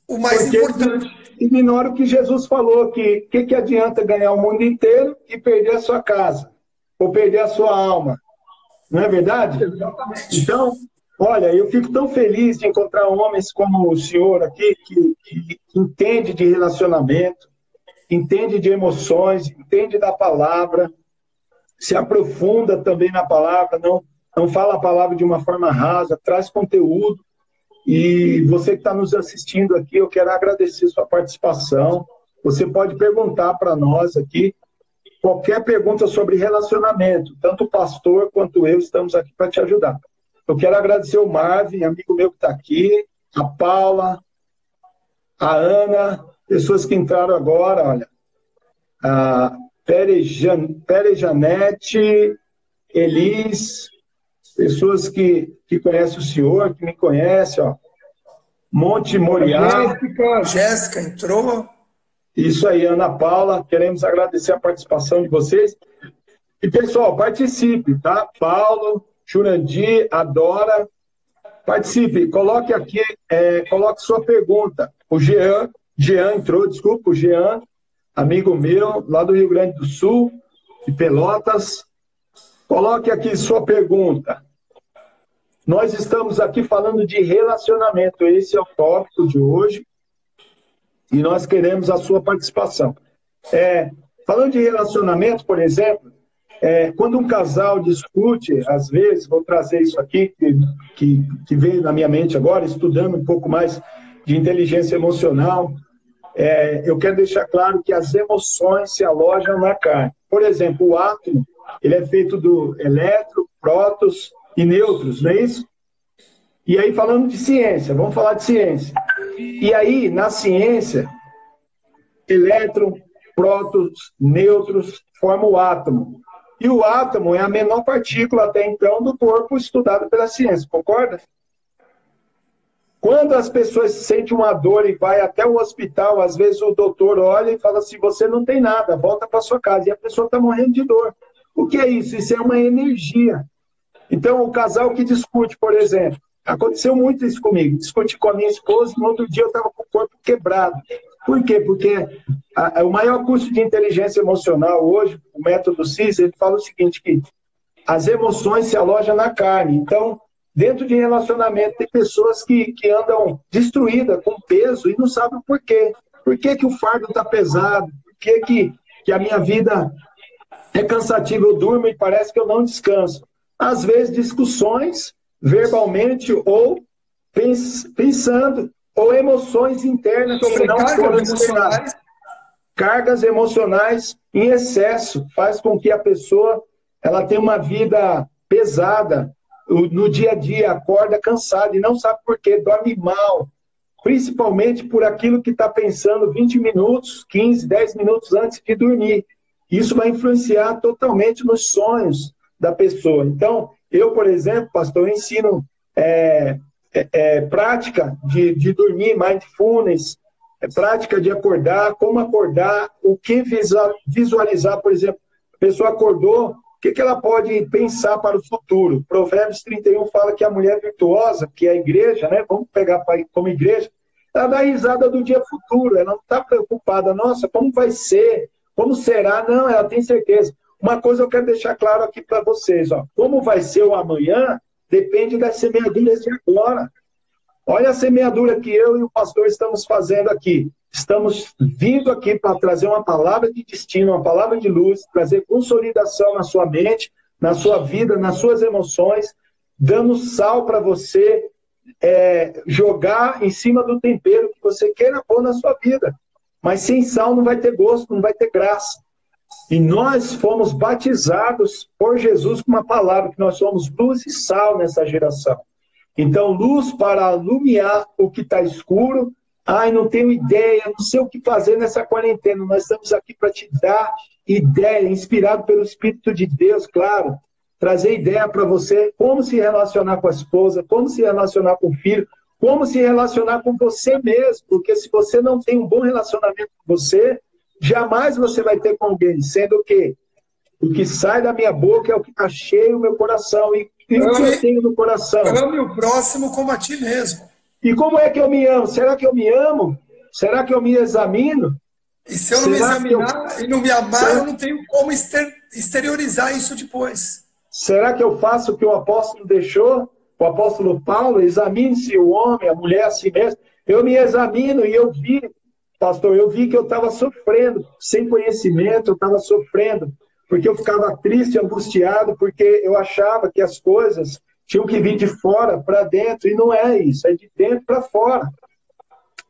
o mais importante. Ignora o que Jesus falou, que adianta ganhar o mundo inteiro e perder a sua casa, ou perder a sua alma. Não é verdade? Exatamente. Então, olha, eu fico tão feliz de encontrar homens como o senhor aqui, que entende de relacionamento, entende de emoções, entende da palavra, se aprofunda também na palavra, não fala a palavra de uma forma rasa, traz conteúdo. E você que está nos assistindo aqui, eu quero agradecer sua participação. Você pode perguntar para nós aqui qualquer pergunta sobre relacionamento. Tanto o pastor quanto eu estamos aqui para te ajudar. Eu quero agradecer o Marvin, amigo meu que está aqui, a Paula, a Ana, pessoas que entraram agora, olha, a Pere Janete, Elis, pessoas que conhecem o senhor, que me conhecem, ó. Monte Moriá. Jéssica entrou. Isso aí, Ana Paula, queremos agradecer a participação de vocês. E, pessoal, participe, tá? Paulo, Jurandir, Adora, participe. Coloque aqui, coloque sua pergunta. O Jean entrou, desculpa, o Jean, amigo meu, lá do Rio Grande do Sul, de Pelotas. Coloque aqui sua pergunta. Nós estamos aqui falando de relacionamento, esse é o tópico de hoje. E nós queremos a sua participação. Falando de relacionamento, por exemplo, quando um casal discute, às vezes, vou trazer isso aqui, que veio na minha mente agora, estudando um pouco mais de inteligência emocional, eu quero deixar claro que as emoções se alojam na carne. Por exemplo, o átomo, ele é feito do elétron, prótons e nêutrons, não é isso? E aí, falando de ciência, vamos falar de ciência. E aí, na ciência, elétron, prótons, nêutrons formam o átomo. E o átomo é a menor partícula até então do corpo estudado pela ciência, concorda? Quando as pessoas sentem uma dor e vai até o hospital, às vezes o doutor olha e fala assim, você não tem nada, volta para sua casa. E a pessoa está morrendo de dor. O que é isso? Isso é uma energia. Então, o casal que discute, por exemplo, aconteceu muito isso comigo. Discuti com a minha esposa, no outro dia eu estava com o corpo quebrado. Por quê? Porque o maior curso de inteligência emocional hoje, o método CIS, ele fala o seguinte, que as emoções se alojam na carne. Então, dentro de relacionamento, tem pessoas que andam destruídas, com peso, e não sabem o porquê. Por que o fardo está pesado? Por que a minha vida é cansativa? Eu durmo e parece que eu não descanso. Às vezes, discussões verbalmente ou pensando, ou emoções internas que não foram esperadas. Cargas emocionais em excesso faz com que a pessoa ela tenha uma vida pesada no dia a dia, acorda cansada e não sabe por quê, dorme mal, principalmente por aquilo que está pensando 20 minutos, 15, 10 minutos antes de dormir. Isso vai influenciar totalmente nos sonhos da pessoa. Então, eu, por exemplo, pastor, eu ensino prática de dormir, mindfulness, prática de acordar, como acordar, o que visualizar, por exemplo, a pessoa acordou, o que ela pode pensar para o futuro? Provérbios 31 fala que a mulher virtuosa, que é a igreja, né? Vamos pegar como igreja, ela dá risada do dia futuro, ela não está preocupada, nossa, como vai ser? Como será? Não, ela tem certeza. Uma coisa eu quero deixar claro aqui para vocês, ó. Como vai ser o amanhã depende das semeaduras de agora. Olha a semeadura que eu e o pastor estamos fazendo aqui. Estamos vindo aqui para trazer uma palavra de destino, uma palavra de luz, trazer consolidação na sua mente, na sua vida, nas suas emoções, dando sal para você jogar em cima do tempero que você queira pôr na sua vida. Mas sem sal não vai ter gosto, não vai ter graça. E nós fomos batizados por Jesus com uma palavra, que nós somos luz e sal nessa geração. Então, luz para iluminar o que está escuro. Ai, não tenho ideia, não sei o que fazer nessa quarentena. Nós estamos aqui para te dar ideia, inspirado pelo Espírito de Deus, claro. Trazer ideia para você, como se relacionar com a esposa, como se relacionar com o filho, como se relacionar com você mesmo. Porque se você não tem um bom relacionamento com você, jamais você vai ter com alguém, sendo que o que sai da minha boca é o que está cheio no meu coração. E o que eu tenho no coração? Ame o próximo como a ti mesmo. E como é que eu me amo? Será que eu me amo? Será que eu me examino? E se eu não me examinar e não me amar, eu não tenho como exteriorizar isso depois. Será que eu faço o que o apóstolo deixou? O apóstolo Paulo, examine-se o homem, a mulher a si mesmo. Eu me examino e eu vi, pastor, eu vi que eu estava sofrendo, sem conhecimento, eu estava sofrendo, porque eu ficava triste, angustiado, porque eu achava que as coisas tinham que vir de fora para dentro, e não é isso, é de dentro para fora.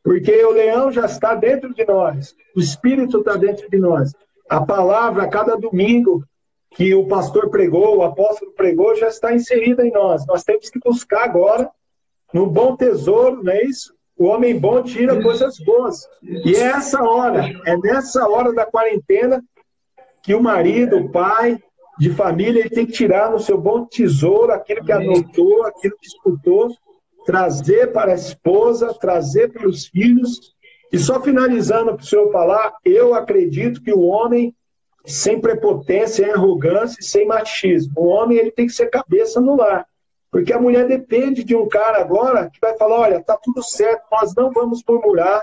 Porque o leão já está dentro de nós, o Espírito está dentro de nós. A palavra, a cada domingo que o pastor pregou, o apóstolo pregou, já está inserida em nós. Nós temos que buscar agora, no bom tesouro, não é isso? O homem bom tira coisas boas. E é essa hora, é nessa hora da quarentena que o marido, o pai, de família, ele tem que tirar no seu bom tesouro aquilo que anotou, aquilo que escutou, trazer para a esposa, trazer para os filhos. E só finalizando para o senhor falar, eu acredito que o homem, sem prepotência, sem arrogância, sem machismo, o homem ele tem que ser cabeça no lar. Porque a mulher depende de um cara agora que vai falar, olha, tá tudo certo, nós não vamos murmurar,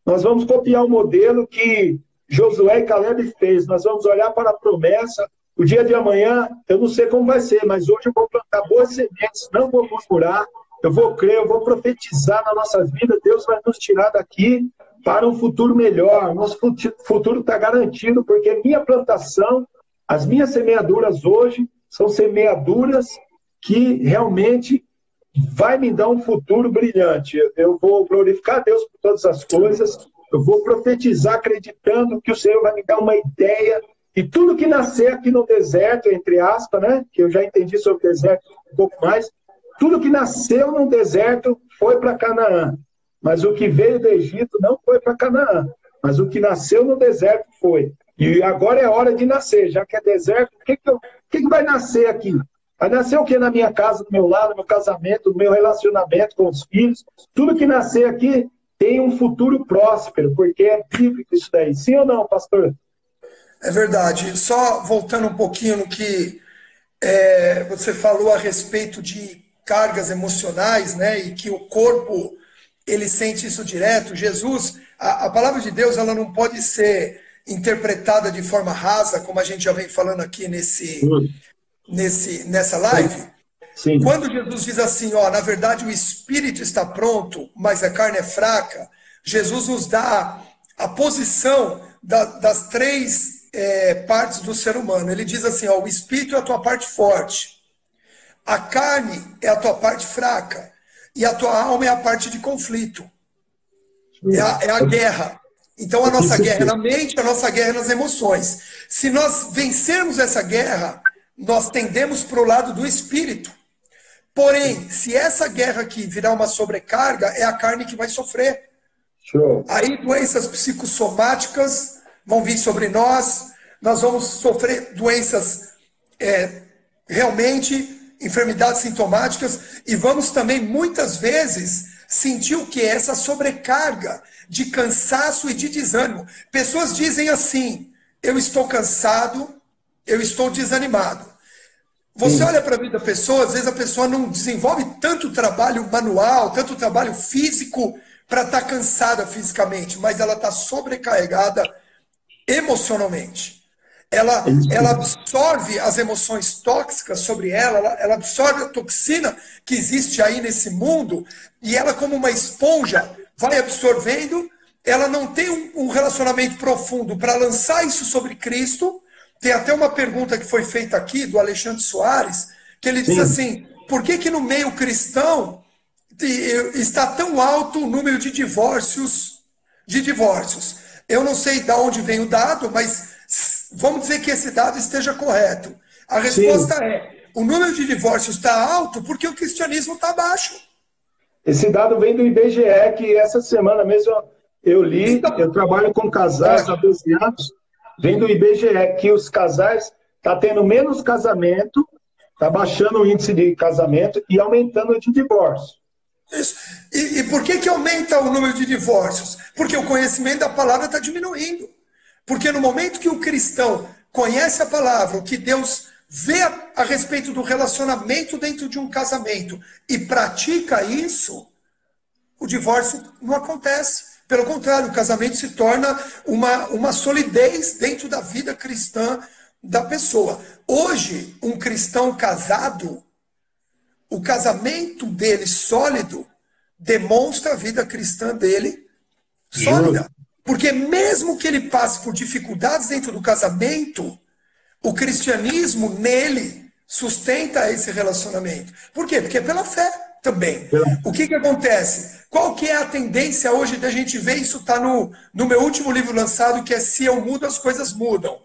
nós vamos copiar o modelo que Josué e Caleb fez, nós vamos olhar para a promessa. O dia de amanhã, eu não sei como vai ser, mas hoje eu vou plantar boas sementes, não vou murmurar, eu vou crer, eu vou profetizar na nossa vida, Deus vai nos tirar daqui para um futuro melhor, nosso futuro está garantido, porque minha plantação, as minhas semeaduras hoje, são semeaduras que realmente vai me dar um futuro brilhante. Eu vou glorificar a Deus por todas as coisas, eu vou profetizar acreditando que o Senhor vai me dar uma ideia, e tudo que nascer aqui no deserto, entre aspas, né, que eu já entendi sobre o deserto um pouco mais, tudo que nasceu no deserto foi para Canaã, mas o que veio do Egito não foi para Canaã, mas o que nasceu no deserto foi. E agora é hora de nascer, já que é deserto, o que vai nascer aqui? Vai nascer o que na minha casa, do meu lado, no meu casamento, no meu relacionamento com os filhos? Tudo que nascer aqui tem um futuro próspero, porque é bíblico isso daí. Sim ou não, pastor? É verdade. Só voltando um pouquinho no que você falou a respeito de cargas emocionais, né? E que o corpo, ele sente isso direto. Jesus, a palavra de Deus, ela não pode ser interpretada de forma rasa, como a gente já vem falando aqui nessa live. Sim. Quando Jesus diz assim, ó, na verdade o espírito está pronto, mas a carne é fraca, Jesus nos dá a posição das três partes do ser humano. Ele diz assim, ó, o espírito é a tua parte forte, a carne é a tua parte fraca, e a tua alma é a parte de conflito. É a guerra. Então a nossa guerra é na mente, a nossa guerra é nas emoções. Se nós vencermos essa guerra, nós tendemos para o lado do espírito. Porém, se essa guerra aqui virar uma sobrecarga, é a carne que vai sofrer. Show. Aí doenças psicossomáticas vão vir sobre nós, nós vamos sofrer doenças realmente, enfermidades sintomáticas, e vamos também, muitas vezes, sentir o que é essa sobrecarga de cansaço e de desânimo. Pessoas dizem assim, eu estou cansado, eu estou desanimado. Você olha para a vida da pessoa, às vezes a pessoa não desenvolve tanto trabalho manual, tanto trabalho físico para estar cansada fisicamente, mas ela está sobrecarregada emocionalmente. Ela absorve as emoções tóxicas sobre ela absorve a toxina que existe aí nesse mundo, e ela, como uma esponja, vai absorvendo. Ela não tem um relacionamento profundo para lançar isso sobre Cristo. Tem até uma pergunta que foi feita aqui, do Alexandre Soares, que ele diz assim, por que no meio cristão está tão alto o número de divórcios? Eu não sei de onde vem o dado, mas vamos dizer que esse dado esteja correto. A resposta o número de divórcios está alto porque o cristianismo está baixo. Esse dado vem do IBGE, que essa semana mesmo eu li, eu trabalho com casais há 12 anos, vem do IBGE que os casais estão tendo menos casamento, está baixando o índice de casamento e aumentando o de divórcio. Isso. E por que aumenta o número de divórcios? Porque o conhecimento da palavra está diminuindo. Porque no momento que o cristão conhece a palavra, o que Deus vê a respeito do relacionamento dentro de um casamento e pratica isso, o divórcio não acontece. Pelo contrário, o casamento se torna uma solidez dentro da vida cristã da pessoa. Hoje, um cristão casado, o casamento dele sólido demonstra a vida cristã dele sólida. Porque mesmo que ele passe por dificuldades dentro do casamento, o cristianismo nele sustenta esse relacionamento. Por quê? Porque é pela fé também. O que acontece? Qual que é a tendência hoje da gente ver? Isso está no meu último livro lançado, que é Se Eu Mudo, as Coisas Mudam.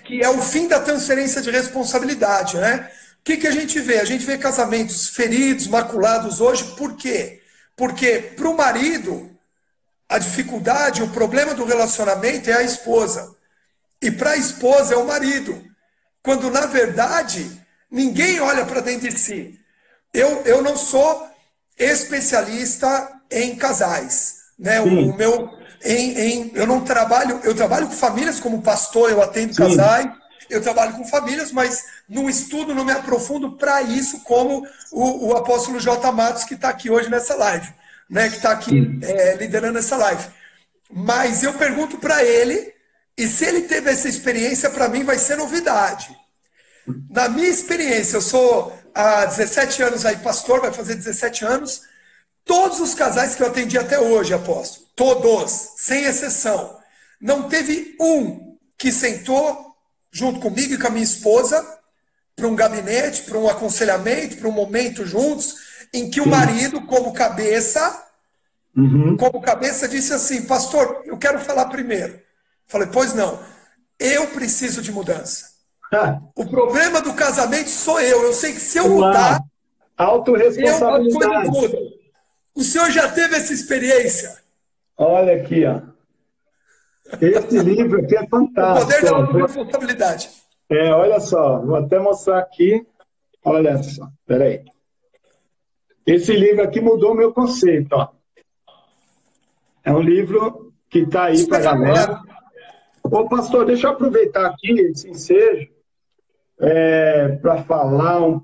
Que é o fim da transferência de responsabilidade, né? O que a gente vê? A gente vê casamentos feridos, maculados hoje. Por quê? Porque para o marido, a dificuldade, o problema do relacionamento é a esposa. E para a esposa é o marido. quando na verdade ninguém olha para dentro de si. Eu não sou especialista em casais, né? O meu, eu não trabalho, eu trabalho com famílias como pastor, eu atendo casais, eu trabalho com famílias, mas no estudo não me aprofundo para isso, como o apóstolo J. Matos, que está aqui hoje nessa live, né? Que está aqui liderando essa live. Mas eu pergunto para ele, e se ele teve essa experiência, para mim vai ser novidade. Na minha experiência, eu sou há 17 anos aí pastor, vai fazer 17 anos, todos os casais que eu atendi até hoje, apóstolo, todos, sem exceção, não teve um que sentou junto comigo e com a minha esposa para um gabinete, para um aconselhamento, para um momento juntos, em que o marido, como cabeça, disse assim, pastor, eu quero falar primeiro. Falei, pois não, eu preciso de mudança. O problema do casamento sou eu. Eu sei que se eu mudar, autorresponsabilidade. O senhor já teve essa experiência? Olha aqui, ó. Esse livro aqui é fantástico. O poder da autorresponsabilidade. Olha só, vou até mostrar aqui. Olha só, peraí. Esse livro aqui mudou meu conceito, ó. É um livro que está aí para a galera. Ô, pastor, deixa eu aproveitar aqui esse ensejo para falar,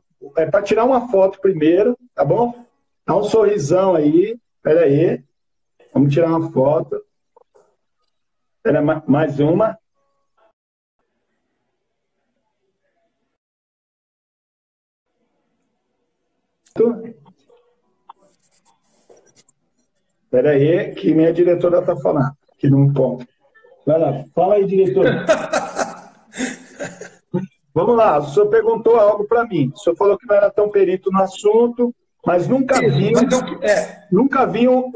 para tirar uma foto primeiro, tá bom? Dá um sorrisão aí, peraí. Vamos tirar uma foto. Espera mais uma. Espera aí, que minha diretora está falando, aqui num ponto. Vai lá, fala aí, diretora. Vamos lá, o senhor perguntou algo para mim. O senhor falou que não era tão perito no assunto, mas nunca vi um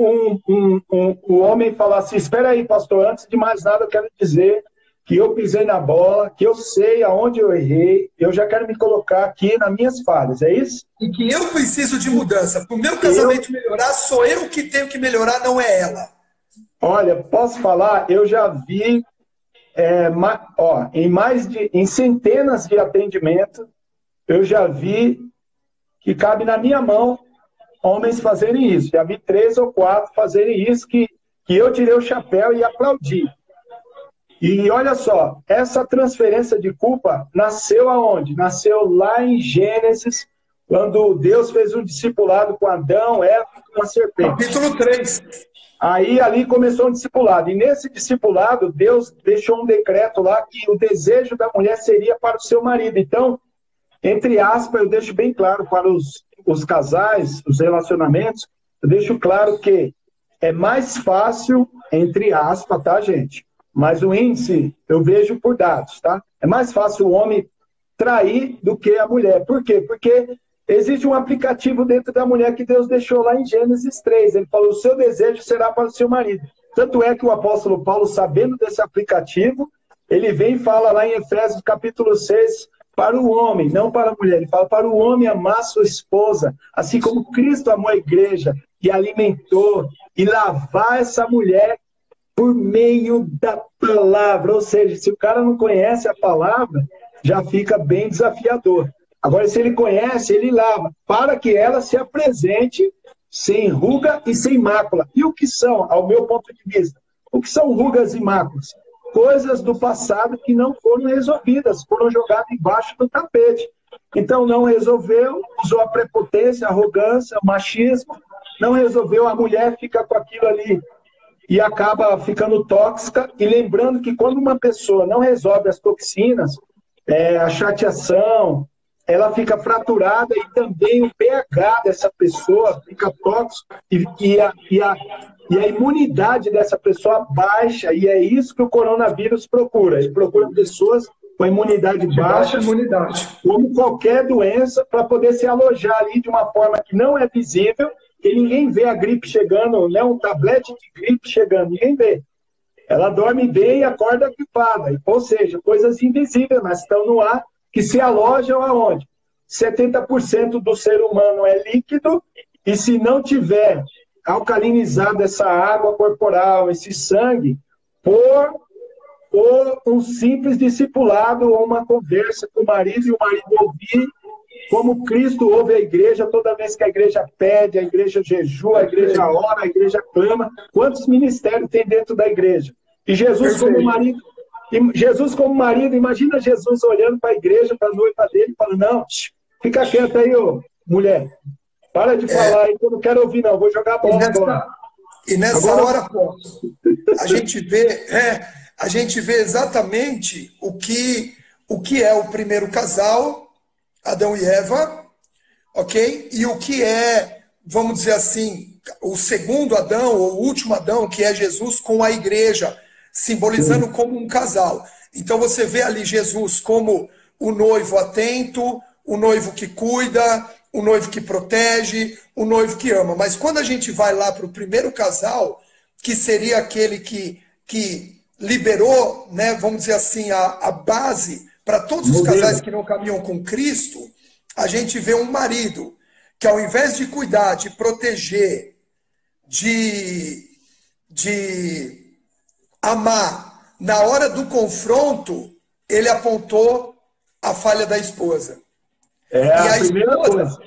homem falar assim, espera aí, pastor, antes de mais nada eu quero dizer que eu pisei na bola, que eu sei aonde eu errei, eu já quero me colocar aqui nas minhas falhas, é isso? E que eu preciso de mudança. Para o meu casamento melhorar, sou eu que tenho que melhorar, não é ela. Olha, posso falar? Eu já vi em centenas de atendimentos, eu já vi que cabe na minha mão homens fazerem isso. Já vi 3 ou 4 fazerem isso que eu tirei o chapéu e aplaudi. E olha só, essa transferência de culpa nasceu aonde? Nasceu lá em Gênesis, quando Deus fez um discipulado com Adão, Eva e com a serpente. Capítulo 3. Aí ali começou um discipulado. E nesse discipulado, Deus deixou um decreto lá que o desejo da mulher seria para o seu marido. Então, entre aspas, eu deixo bem claro para os casais, os relacionamentos, eu deixo claro que é mais fácil, entre aspas, tá, gente? Mas o índice, eu vejo por dados, tá? É mais fácil o homem trair do que a mulher. Por quê? Porque existe um aplicativo dentro da mulher que Deus deixou lá em Gênesis 3. Ele falou, o seu desejo será para o seu marido. Tanto é que o apóstolo Paulo, sabendo desse aplicativo, ele vem e fala lá em Efésios capítulo 6, para o homem, não para a mulher. Ele fala para o homem amar sua esposa, assim como Cristo amou a igreja e alimentou, e lavar essa mulher por meio da palavra. Ou seja, se o cara não conhece a palavra, já fica bem desafiador. Agora, se ele conhece, ele lava, para que ela se apresente sem ruga e sem mácula. E o que são, ao meu ponto de vista? O que são rugas e máculas? Coisas do passado que não foram resolvidas, foram jogadas embaixo do tapete. Então, não resolveu, usou a prepotência, a arrogância, o machismo, não resolveu, a mulher fica com aquilo ali e acaba ficando tóxica. E lembrando que quando uma pessoa não resolve as toxinas, a chateação, ela fica fraturada e também o pH dessa pessoa fica tóxico e a imunidade dessa pessoa baixa, e é isso que o coronavírus procura. Ele procura pessoas com a imunidade baixa, como qualquer doença, para poder se alojar ali de uma forma que não é visível, que ninguém vê a gripe chegando, né? Um tablete de gripe chegando, ninguém vê. Ela dorme bem e acorda gripada. Ou seja, coisas invisíveis, mas estão no ar, que se alojam aonde? 70% do ser humano é líquido, e se não tiver alcalinizado essa água corporal, esse sangue, por ou um simples discipulado ou uma conversa com o marido e o marido ouvir como Cristo ouve a igreja toda vez que a igreja pede, a igreja jejua, a igreja ora, a igreja clama. Quantos ministérios tem dentro da igreja? E Jesus como marido, imagina Jesus olhando para a igreja, para a noiva dele, falando, não, fica quieto aí, ô, mulher. Para de falar aí, que eu não quero ouvir, não. Vou jogar a bola agora. E nessa hora, pô, a gente vê exatamente o que é o primeiro casal, Adão e Eva, ok? E o que é, vamos dizer assim, o segundo Adão, ou o último Adão, que é Jesus com a igreja, simbolizando como um casal. Então você vê ali Jesus como o noivo atento, o noivo que cuida, o noivo que protege, o noivo que ama. Mas quando a gente vai lá para o primeiro casal, que seria aquele que liberou, né, vamos dizer assim, a base para todos os casais que não caminham com Cristo, a gente vê um marido que, ao invés de cuidar, de proteger, de amar, na hora do confronto, ele apontou a falha da esposa. É a primeira coisa.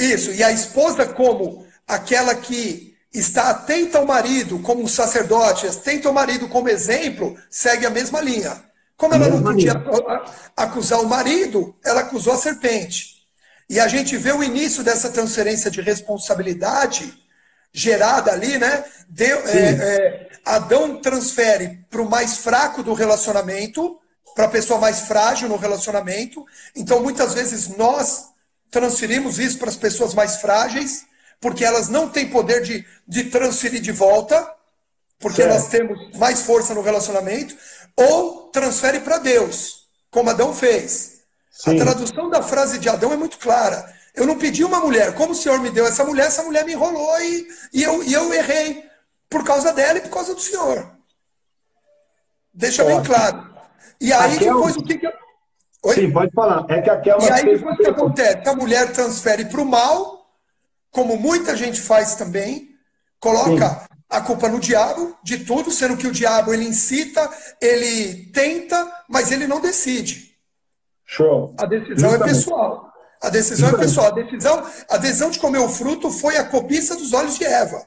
Isso, e a esposa como aquela que está atenta ao marido, como um sacerdote, atenta ao marido como exemplo, segue a mesma linha. Como ela não podia acusar o marido, ela acusou a serpente. E a gente vê o início dessa transferência de responsabilidade gerada ali, né? Adão transfere para o mais fraco do relacionamento, para a pessoa mais frágil no relacionamento. Então, muitas vezes, nós transferimos isso para as pessoas mais frágeis, porque elas não têm poder de transferir de volta, porque nós temos mais força no relacionamento, ou transfere para Deus, como Adão fez. Sim. A tradução da frase de Adão é muito clara. Eu não pedi uma mulher, como o Senhor me deu essa mulher me enrolou e eu errei por causa dela e por causa do Senhor. Deixa bem claro. E aí depois o que... Oi? Sim, pode falar. É que aquela... E aí depois o que acontece? A mulher transfere para o mal, como muita gente faz também, coloca a culpa no diabo de tudo, sendo que o diabo ele incita, ele tenta, mas ele não decide. Show. A decisão é pessoal. A decisão é pessoal. A decisão de comer o fruto foi a cobiça dos olhos de Eva.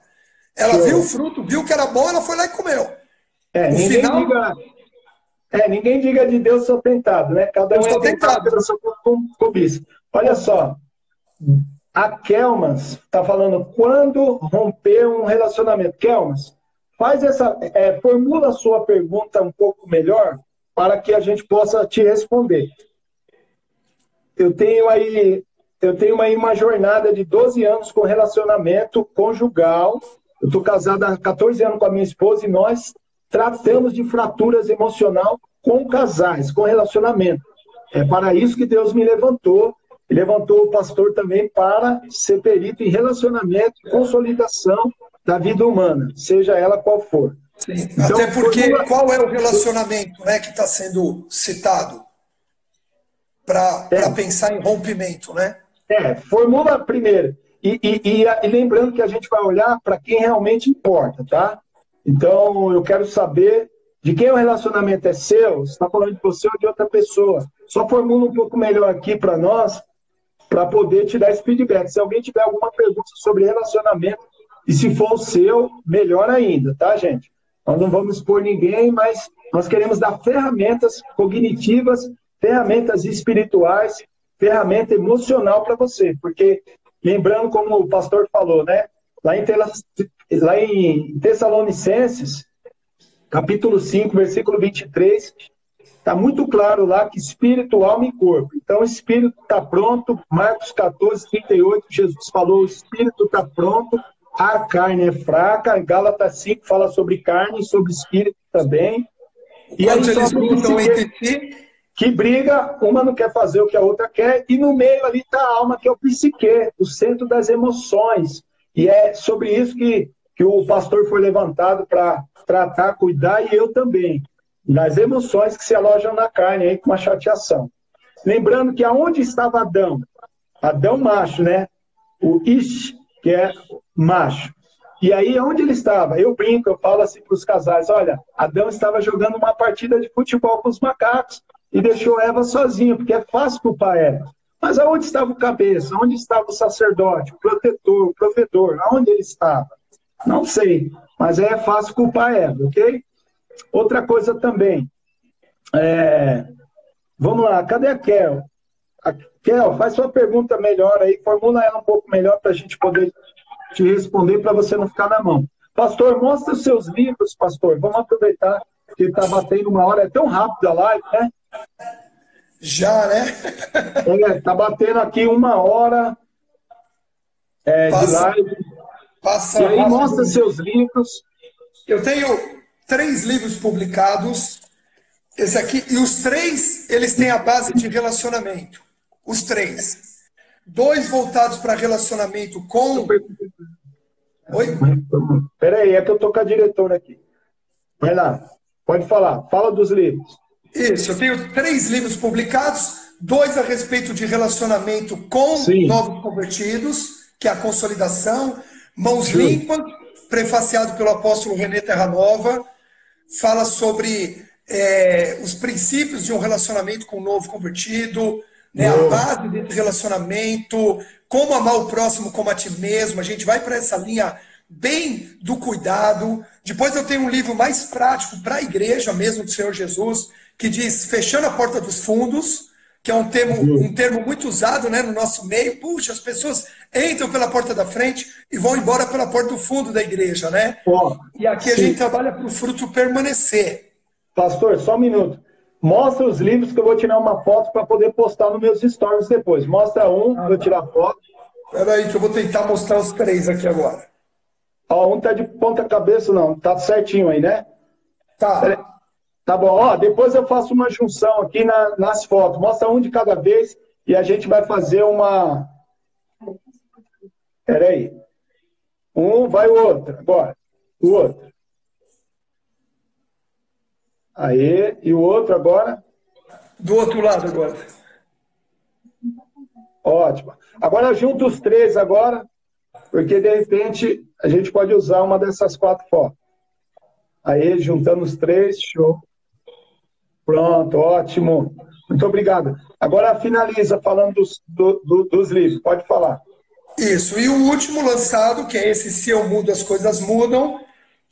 Ela viu o fruto, viu que era bom, ela foi lá e comeu. Ninguém diga de Deus sou tentado, né? Cada um é tentado pela sua cobiça. Olha só, a Kelmas está falando quando romper um relacionamento. Kelmas, formula a sua pergunta um pouco melhor para que a gente possa te responder. Eu tenho aí uma jornada de 12 anos com relacionamento conjugal. Eu estou casado há 14 anos com a minha esposa e nós tratamos de fraturas emocional com casais, com relacionamento. É para isso que Deus me levantou. E levantou o pastor também para ser perito em relacionamento e consolidação da vida humana, seja ela qual for. Sim. Então, até porque qual é o relacionamento, né, que está sendo citado para pensar em rompimento, né? Formula primeiro. E lembrando que a gente vai olhar para quem realmente importa, tá? Então, eu quero saber de quem o relacionamento é seu, você está falando de você ou de outra pessoa. Só formula um pouco melhor aqui para nós, para poder te dar esse feedback. Se alguém tiver alguma pergunta sobre relacionamento, e se for o seu, melhor ainda, tá, gente? Nós não vamos expor ninguém, mas nós queremos dar ferramentas cognitivas, ferramentas espirituais, ferramenta emocional para você. Porque, lembrando como o pastor falou, né? Lá em Tessalonicenses, capítulo 5, versículo 23, está muito claro lá que espírito, alma e corpo. Então, o espírito está pronto. Marcos 14, 38, Jesus falou, o espírito está pronto, a carne é fraca. Gálatas 5 fala sobre carne e sobre espírito também. E aí, eles lutam entre si, que briga, uma não quer fazer o que a outra quer, e no meio ali está a alma, que é o psique, o centro das emoções. E é sobre isso que o pastor foi levantado para tratar, cuidar, e eu também. Nas emoções que se alojam na carne, aí, com uma chateação. Lembrando que aonde estava Adão? Adão macho, né? O Ish, que é macho. E aí, onde ele estava? Eu brinco, eu falo assim para os casais, olha, Adão estava jogando uma partida de futebol com os macacos e deixou Eva sozinha, porque é fácil culpar Eva. Mas aonde estava o cabeça? Onde estava o sacerdote, o protetor, o provedor? Aonde ele estava? Não sei, mas é fácil culpar Eva, ok? Outra coisa também, vamos lá, cadê a Kel? A Kel, faz sua pergunta melhor aí, formula ela um pouco melhor para a gente poder te responder, para você não ficar na mão. Pastor, mostra os seus livros, pastor. Vamos aproveitar que está batendo uma hora. É tão rápido a live, né? Já, né? Está batendo aqui uma hora de live. E aí, mostra seus livros. Eu tenho 3 livros publicados. Esse aqui, e os 3, eles têm a base de relacionamento. Os 3. 2 voltados para relacionamento com... Oi? Peraí, é que eu estou com a diretora aqui. Vai lá, pode falar. Fala dos livros. Isso, eu tenho 3 livros publicados, 2 a respeito de relacionamento com novos convertidos, que é a consolidação. Mãos Limpas, prefaciado pelo apóstolo René Terranova, fala sobre os princípios de um relacionamento com um novo convertido, né, a base desse relacionamento, como amar o próximo como a ti mesmo. A gente vai para essa linha bem do cuidado. Depois eu tenho um livro mais prático para a igreja mesmo do Senhor Jesus, que diz Fechando a Porta dos Fundos, que é um termo muito usado, né, no nosso meio. Puxa, as pessoas entram pela porta da frente e vão embora pela porta do fundo da igreja, né? E aqui a gente trabalha para o fruto permanecer. Pastor, só um minuto. Mostra os livros que eu vou tirar uma foto para poder postar nos meus stories depois. Mostra um, vou tirar foto. Espera aí que eu vou tentar mostrar os 3 aqui agora. Ó, um tá de ponta cabeça, não. Tá certinho aí, né? Tá. Tá bom. Ó, depois eu faço uma junção aqui nas fotos. Mostra um de cada vez e a gente vai fazer uma... Espera aí. Um, vai o outro. Agora. O outro. Aí, e o outro agora? Do outro lado agora. Ótimo. Agora junta os 3 agora, porque de repente a gente pode usar uma dessas 4 fotos. Aí, juntando os 3, show. Pronto, ótimo. Muito obrigado. Agora finaliza falando dos livros. Pode falar. Isso. E o último lançado, que é esse Se Eu Mudo, as Coisas Mudam,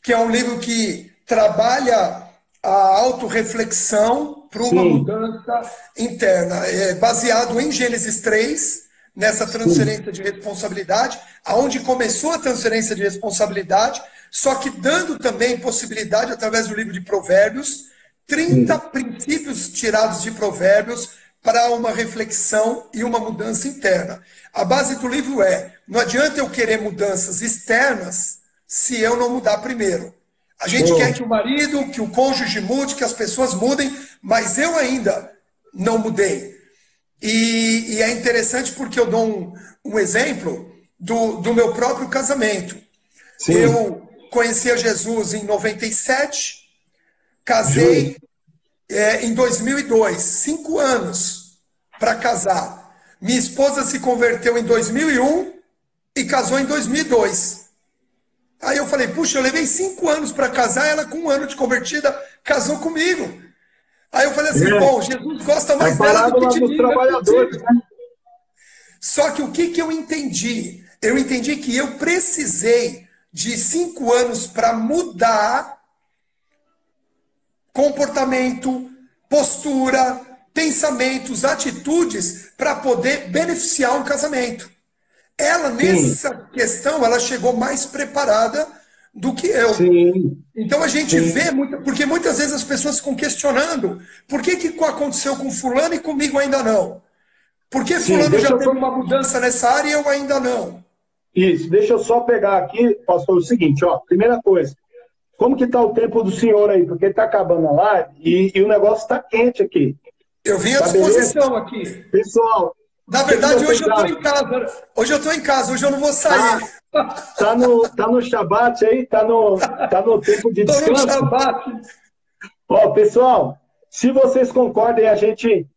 que é um livro que trabalha a autorreflexão para uma mudança interna. É baseado em Gênesis 3, nessa transferência de responsabilidade, aonde começou a transferência de responsabilidade, só que dando também possibilidade, através do livro de Provérbios, 30 princípios tirados de Provérbios para uma reflexão e uma mudança interna. A base do livro não adianta eu querer mudanças externas se eu não mudar primeiro. A gente quer que o marido, que o cônjuge mude, que as pessoas mudem, mas eu ainda não mudei. E é interessante porque eu dou um exemplo do meu próprio casamento. Eu conheci a Jesus em 97, casei em 2002, 5 anos para casar. Minha esposa se converteu em 2001 e casou em 2002. Aí eu falei, puxa, eu levei 5 anos para casar, ela com 1 ano de convertida casou comigo. Aí eu falei assim, bom, Jesus gosta mais dela do que de mim. Trabalhadores, né? Só que o que eu entendi? Eu entendi que eu precisei de 5 anos para mudar comportamento, postura, pensamentos, atitudes para poder beneficiar um casamento. Ela, nessa questão, ela chegou mais preparada do que eu. Então a gente vê, porque muitas vezes as pessoas ficam questionando por que aconteceu com fulano e comigo ainda não? Por que fulano já teve uma mudança nessa área e eu ainda não? Isso, deixa eu só pegar aqui, pastor, o seguinte, ó, primeira coisa, como que está o tempo do senhor aí? Porque está acabando a live e o negócio está quente aqui. Eu vim à disposição aqui. Pessoal, na verdade, hoje eu estou em casa. Hoje eu estou em casa, hoje eu não vou sair. Tá no Shabat aí? Tá no tempo de descanso? Estou no Shabat. Ó, pessoal, se vocês concordem a gente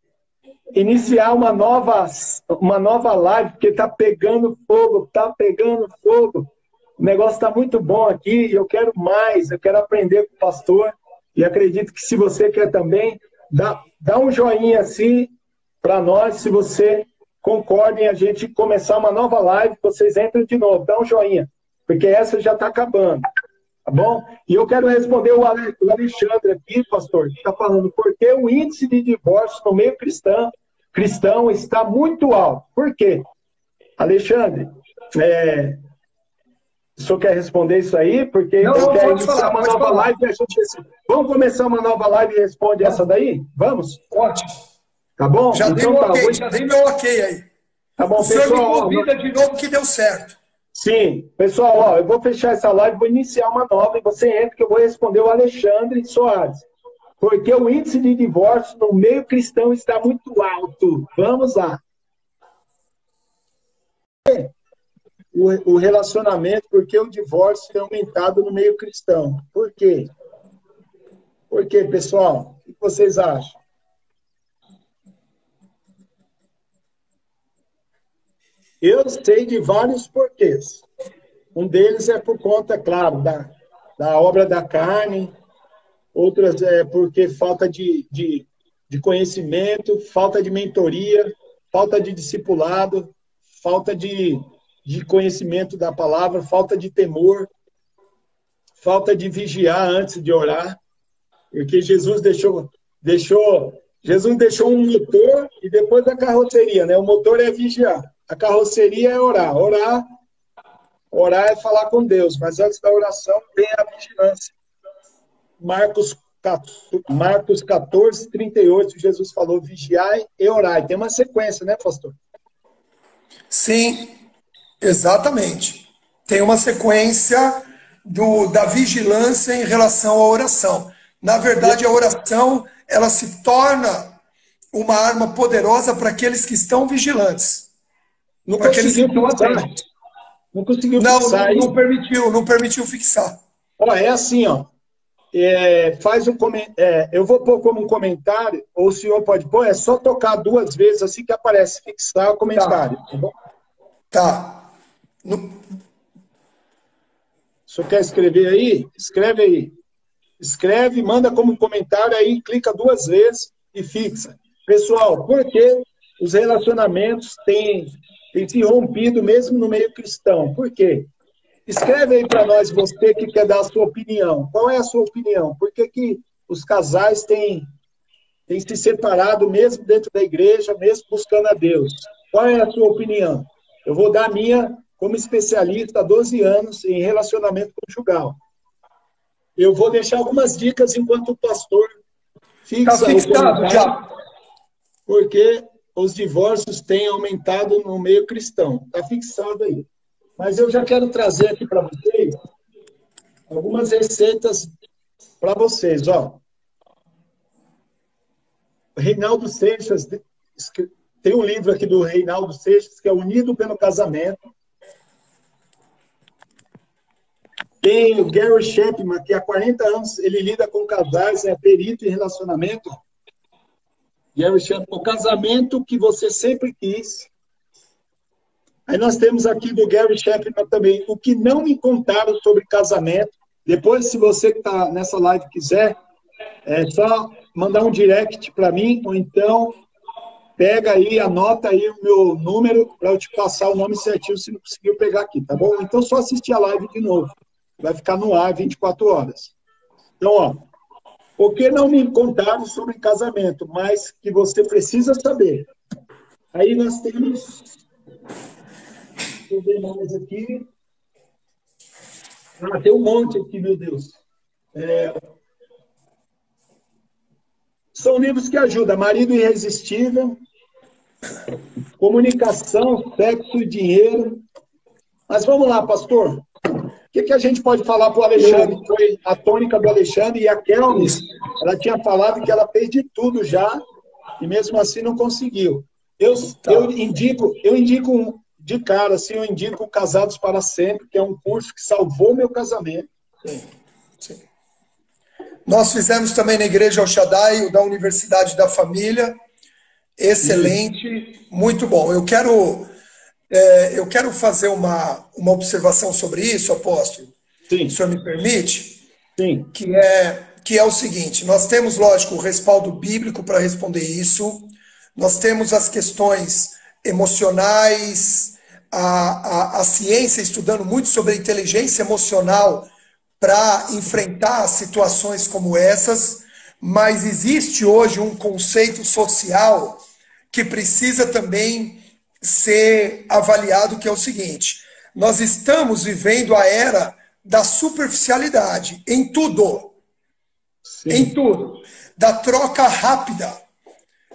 iniciar uma nova live, porque tá pegando fogo. O negócio está muito bom aqui e eu quero mais, eu quero aprender com o pastor. E acredito que se você quer também, dá um joinha assim para nós, se você concorda em a gente começar uma nova live, vocês entram de novo, dá um joinha, porque essa já está acabando, tá bom? E eu quero responder o Alexandre aqui, pastor, que está falando, porque o índice de divórcio no meio cristão está muito alto. Por quê? Alexandre, o senhor quer responder isso aí? Porque não, eu quero iniciar falar, uma nova live e a gente decide. Vamos começar uma nova live e responde essa daí? Vamos? Ótimo. Tá bom? Já então, dei ok, já dei meu ok aí. Tá bom, o senhor pessoal. me convida de novo que deu certo. Sim. Pessoal, ó, eu vou fechar essa live, vou iniciar uma nova e você entra que eu vou responder o Alexandre Soares. Porque o índice de divórcio no meio cristão está muito alto. Vamos lá. O relacionamento, porque o divórcio tem aumentado no meio cristão. Por quê? Por quê, pessoal? O que vocês acham? Eu sei de vários porquês. Um deles é por conta, claro, da obra da carne. Outras é porque falta de conhecimento, falta de mentoria, falta de discipulado, falta de conhecimento da palavra, falta de temor, falta de vigiar antes de orar, porque Jesus deixou um motor e depois a carroceria, né? O motor é vigiar, a carroceria é orar. Orar é falar com Deus, mas antes da oração tem a vigilância. Marcos 14, 38, Jesus falou, vigiai e orai. Tem uma sequência, né, pastor? Sim, exatamente. Tem uma sequência da vigilância em relação à oração. Na verdade, a oração, ela se torna uma arma poderosa para aqueles que estão vigilantes. Não conseguiu fixar. Não conseguiu fixar. Não permitiu fixar. Ó, é assim, ó. Eu vou pôr como um comentário, ou o senhor pode pôr, é só tocar 2 vezes assim que aparece, fixar o comentário. Tá bom? Tá. O senhor quer escrever aí? Escreve aí. Escreve, manda como comentário aí, clica 2 vezes e fixa. Pessoal, por que os relacionamentos têm se rompido mesmo no meio cristão? Por quê? Escreve aí para nós, você que quer dar a sua opinião. Qual é a sua opinião? Por que os casais têm se separado mesmo dentro da igreja, mesmo buscando a Deus? Qual é a sua opinião? Eu vou dar a minha como especialista há 12 anos em relacionamento conjugal. Eu vou deixar algumas dicas enquanto o pastor fixa. Está fixado já. Porque os divórcios têm aumentado no meio cristão. Está fixado aí. Mas eu já quero trazer aqui para vocês algumas receitas para vocês. Ó. Reinaldo Seixas, tem um livro aqui do Reinaldo Seixas, que é Unido pelo Casamento. Tem o Gary Chapman, que há 40 anos ele lida com casais, é perito em relacionamento. Gary Chapman, o casamento que você sempre quis. Aí nós temos aqui do Gary Chapman também, o que não me contaram sobre casamento. Depois, se você que está nessa live quiser, é só mandar um direct para mim, ou então pega aí, anota aí o meu número para eu te passar o nome certinho se não conseguiu pegar aqui, tá bom? Então só assistir a live de novo. Vai ficar no ar 24 horas. Então, ó, o que não me contaram sobre casamento, mas que você precisa saber. Aí nós temos... Deixa eu ver mais aqui. Tem um monte aqui, meu Deus. São livros que ajudam. Marido Irresistível, Comunicação, Sexo e Dinheiro. Mas vamos lá, pastor. O que a gente pode falar para o Alexandre? Foi a tônica do Alexandre e a Kelly. Ela tinha falado que ela fez de tudo já e mesmo assim não conseguiu. Eu indico de cara, assim, eu indico Casados para Sempre, que é um curso que salvou meu casamento. Sim. Nós fizemos também na Igreja El Shaddai, o da Universidade da Família. Excelente, muito bom. Eu quero Eu quero fazer uma observação sobre isso, apóstolo, se o Sim, senhor me permite, sim, que é o seguinte: nós temos, lógico, o respaldo bíblico para responder isso, nós temos as questões emocionais, a ciência estudando muito sobre a inteligência emocional para enfrentar situações como essas, mas existe hoje um conceito social que precisa também ser avaliado, que é o seguinte: nós estamos vivendo a era da superficialidade em sim, tudo, da troca rápida.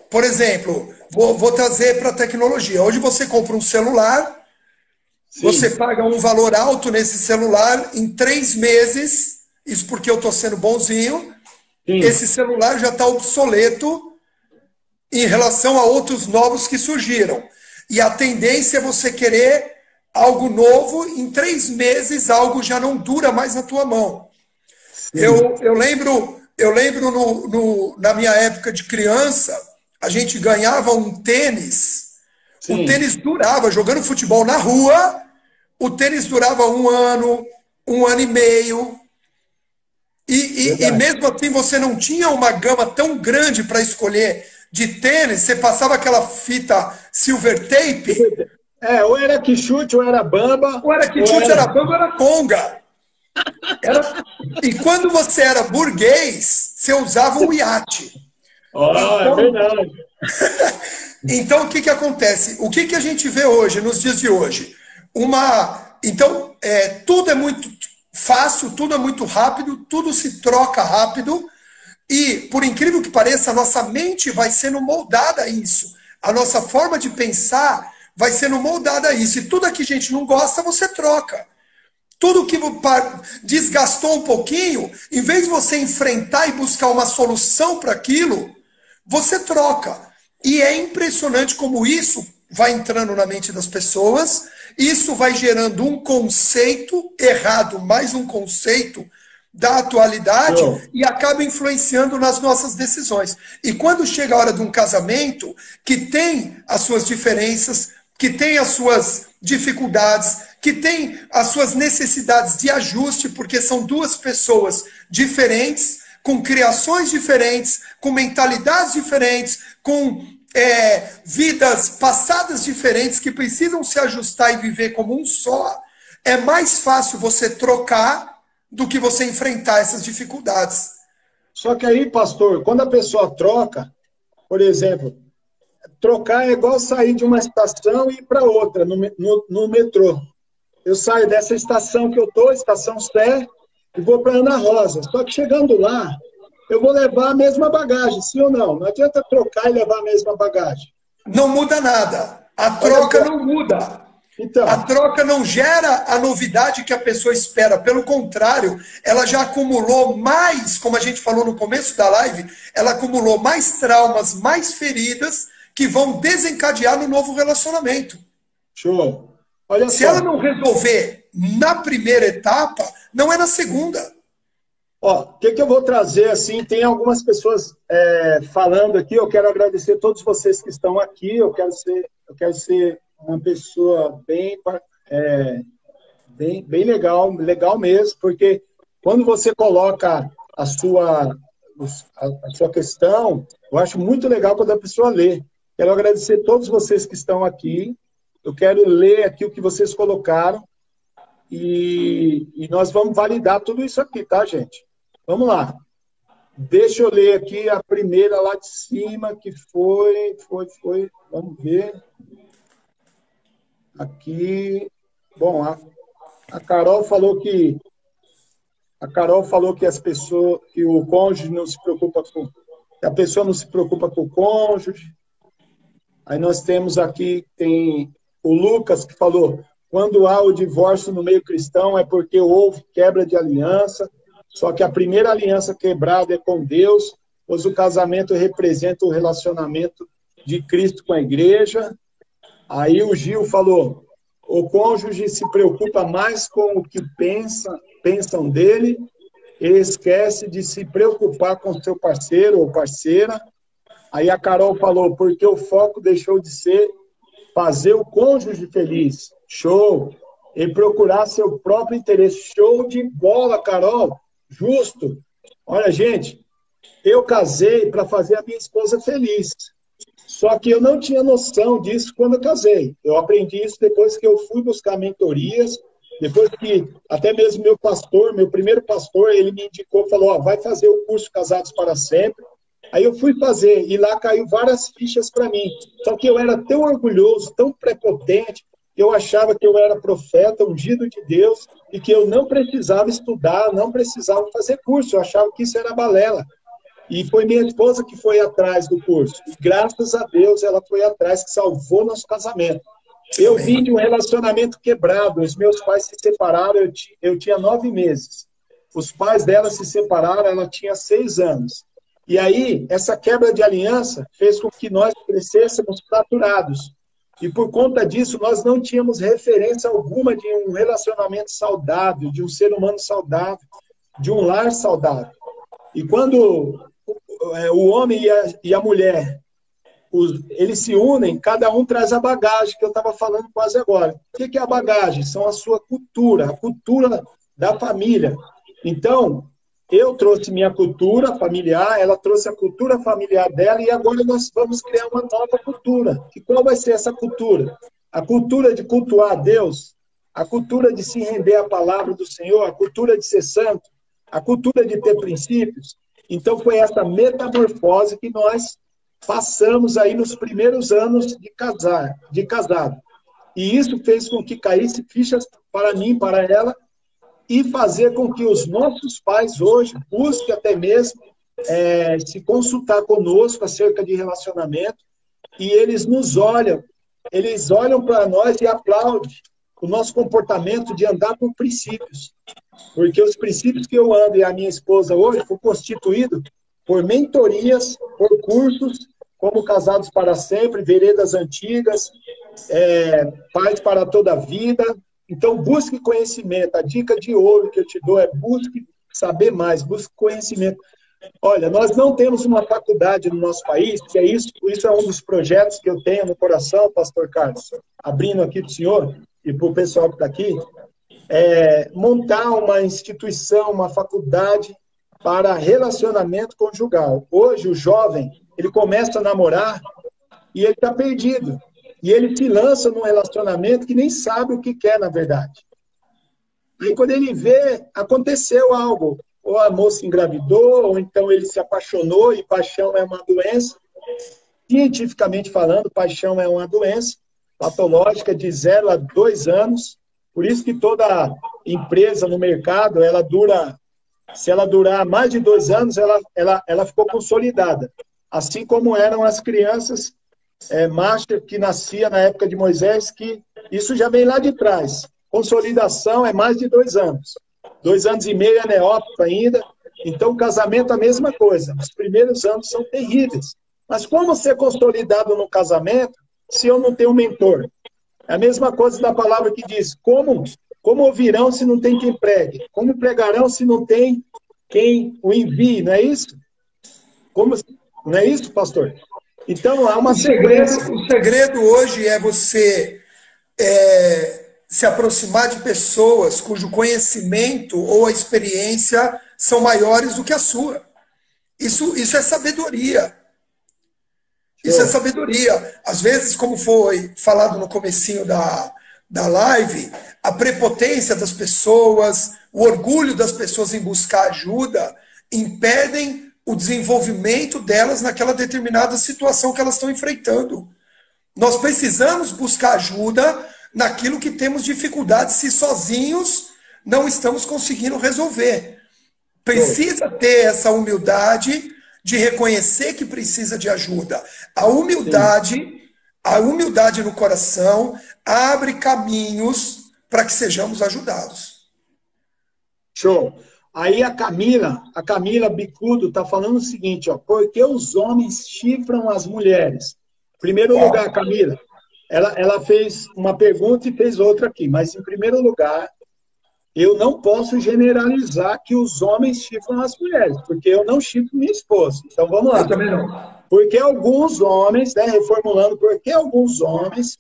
Por exemplo, vou trazer para a tecnologia. Hoje você compra um celular, você sim, paga um valor alto nesse celular, em 3 meses, isso porque eu estou sendo bonzinho, sim, esse celular já está obsoleto em relação a outros novos que surgiram. E a tendência é você querer algo novo, em 3 meses algo já não dura mais na tua mão. sim, Eu lembro na minha época de criança, a gente ganhava um tênis, o sim, tênis durava, jogando futebol na rua, o tênis durava um ano e meio, e verdade. mesmo assim você não tinha uma gama tão grande para escolher de tênis, você passava aquela fita silver tape, Ou era que chute, ou era bamba, ou era ou quitute, era. era bamba, era conga. Era... E quando você era burguês, você usava o iate. Ó, é Então, verdade. então, o que, que acontece? O que, que a gente vê hoje, nos dias de hoje? Então, tudo é muito fácil, tudo é muito rápido, tudo se troca rápido, e, por incrível que pareça, a nossa mente vai sendo moldada a isso. A nossa forma de pensar vai sendo moldada a isso. E tudo que a gente não gosta, você troca. Tudo que desgastou um pouquinho, em vez de você enfrentar e buscar uma solução para aquilo, você troca. E é impressionante como isso vai entrando na mente das pessoas, isso vai gerando um conceito errado, mais um conceito da atualidade Show. e acaba influenciando nas nossas decisões. E quando chega a hora de um casamento, que tem as suas diferenças, que tem as suas dificuldades, que tem as suas necessidades de ajuste, porque são duas pessoas diferentes, com criações diferentes, com mentalidades diferentes, com vidas passadas diferentes que precisam se ajustar e viver como um só, é mais fácil você trocar do que você enfrentar essas dificuldades. Só que aí, pastor, quando a pessoa troca, por exemplo, trocar é igual sair de uma estação e ir para outra, no metrô. Eu saio dessa estação que eu estou, estação Sé, e vou para Ana Rosa. Só que chegando lá, eu vou levar a mesma bagagem, sim ou não? Não adianta trocar e levar a mesma bagagem. Não muda nada. A Olha troca só. não muda. A Então, troca não gera a novidade que a pessoa espera. Pelo contrário, ela já acumulou mais, como a gente falou no começo da live, ela acumulou mais traumas, mais feridas que vão desencadear no novo relacionamento. show. Olha Se ela só. não resolver na primeira etapa, não é na segunda. Ó, o que eu vou trazer, assim, tem algumas pessoas falando aqui, eu quero agradecer a todos vocês que estão aqui, eu quero ser uma pessoa bem legal, legal mesmo, porque quando você coloca a sua questão, eu acho muito legal quando a pessoa lê. Quero agradecer a todos vocês que estão aqui, eu quero ler aqui o que vocês colocaram, e nós vamos validar tudo isso aqui, tá, gente? Vamos lá. Deixa eu ler aqui a primeira lá de cima, que foi. Vamos ver. Aqui. Bom, a Carol falou que as pessoas, que o cônjuge não se preocupa com, que a pessoa não se preocupa com o cônjuge. Aí nós temos aqui, tem o Lucas que falou, quando há o divórcio no meio cristão é porque houve quebra de aliança, só que a primeira aliança quebrada é com Deus, pois o casamento representa o relacionamento de Cristo com a igreja. Aí o Gil falou, o cônjuge se preocupa mais com o que pensam dele e esquece de se preocupar com seu parceiro ou parceira. Aí a Carol falou, porque o foco deixou de ser fazer o cônjuge feliz, show. E procurar seu próprio interesse, show de bola, Carol, justo. Olha, gente, eu casei para fazer a minha esposa feliz. Só que eu não tinha noção disso quando eu casei. Eu aprendi isso depois que eu fui buscar mentorias, depois que até mesmo meu pastor, meu primeiro pastor, ele me indicou, falou, ó, vai fazer o curso Casados para Sempre. Aí eu fui fazer, e lá caiu várias fichas para mim. Só que eu era tão orgulhoso, tão prepotente, que eu achava que eu era profeta, ungido de Deus, e que eu não precisava estudar, não precisava fazer curso. Eu achava que isso era balela. E foi minha esposa que foi atrás do curso. E graças a Deus ela foi atrás, que salvou nosso casamento. Eu vim de um relacionamento quebrado. Os meus pais se separaram, eu tinha 9 meses. Os pais dela se separaram, ela tinha 6 anos. E aí, essa quebra de aliança fez com que nós crescêssemos fraturados. E por conta disso, nós não tínhamos referência alguma de um relacionamento saudável, de um ser humano saudável, de um lar saudável. E quando o homem e a mulher, eles se unem, cada um traz a bagagem, que eu estava falando quase agora. O que é a bagagem? São a sua cultura, a cultura da família. Então, eu trouxe minha cultura familiar, ela trouxe a cultura familiar dela, e agora nós vamos criar uma nova cultura. E qual vai ser essa cultura? A cultura de cultuar a Deus, a cultura de se render à palavra do Senhor, a cultura de ser santo, a cultura de ter princípios. Então, foi essa metamorfose que nós passamos aí nos primeiros anos de casado. E isso fez com que caísse fichas para mim, para ela, e fazer com que os nossos pais hoje busquem até mesmo se consultar conosco acerca de relacionamento, e eles olham para nós e aplaudem o nosso comportamento de andar por princípios. Porque os princípios que eu ando e a minha esposa hoje foi constituído por mentorias, por cursos, como Casados para Sempre, Veredas Antigas, Paz para Toda a Vida. Então, busque conhecimento. A dica de ouro que eu te dou é busque saber mais, busque conhecimento. Olha, nós não temos uma faculdade no nosso país, que é isso é um dos projetos que eu tenho no coração, pastor Carlos, abrindo aqui para o senhor e para o pessoal que está aqui, montar uma instituição, uma faculdade para relacionamento conjugal. Hoje, o jovem, ele começa a namorar e ele está perdido. E ele se lança num relacionamento que nem sabe o que quer, na verdade. E quando ele vê, aconteceu algo. Ou a moça engravidou, ou então ele se apaixonou, e paixão é uma doença. Cientificamente falando, paixão é uma doença patológica de 0 a 2 anos. Por isso que toda empresa no mercado, se ela durar mais de 2 anos, ela ficou consolidada. Assim como eram as crianças master que nascia na época de Moisés, que isso já vem lá de trás. Consolidação é mais de 2 anos. 2 anos e meio é neófito ainda. Então, casamento é a mesma coisa. Os primeiros anos são terríveis. Mas como ser consolidado no casamento se eu não tenho um mentor? É a mesma coisa da palavra que diz, como ouvirão se não tem quem pregue? Como pregarão se não tem quem o envie? Não é isso? Não é isso, pastor? Então, há uma sequência. O segredo hoje é você se aproximar de pessoas cujo conhecimento ou a experiência são maiores do que a sua. Isso é sabedoria. Isso é sabedoria. Às vezes, como foi falado no comecinho da live, a prepotência das pessoas, o orgulho das pessoas em buscar ajuda, impedem o desenvolvimento delas naquela determinada situação que elas estão enfrentando. Nós precisamos buscar ajuda naquilo que temos dificuldade, se sozinhos não estamos conseguindo resolver. Precisa ter essa humildade de reconhecer que precisa de ajuda. A humildade no coração abre caminhos para que sejamos ajudados. Show. Aí a Camila Bicudo está falando o seguinte, ó, por que os homens chifram as mulheres? Em primeiro lugar, Camila, ela fez uma pergunta e fez outra aqui, mas em primeiro lugar, eu não posso generalizar que os homens chifram as mulheres, porque eu não chifro minha esposa. Então vamos lá. Eu também não. Porque alguns homens, reformulando, porque alguns homens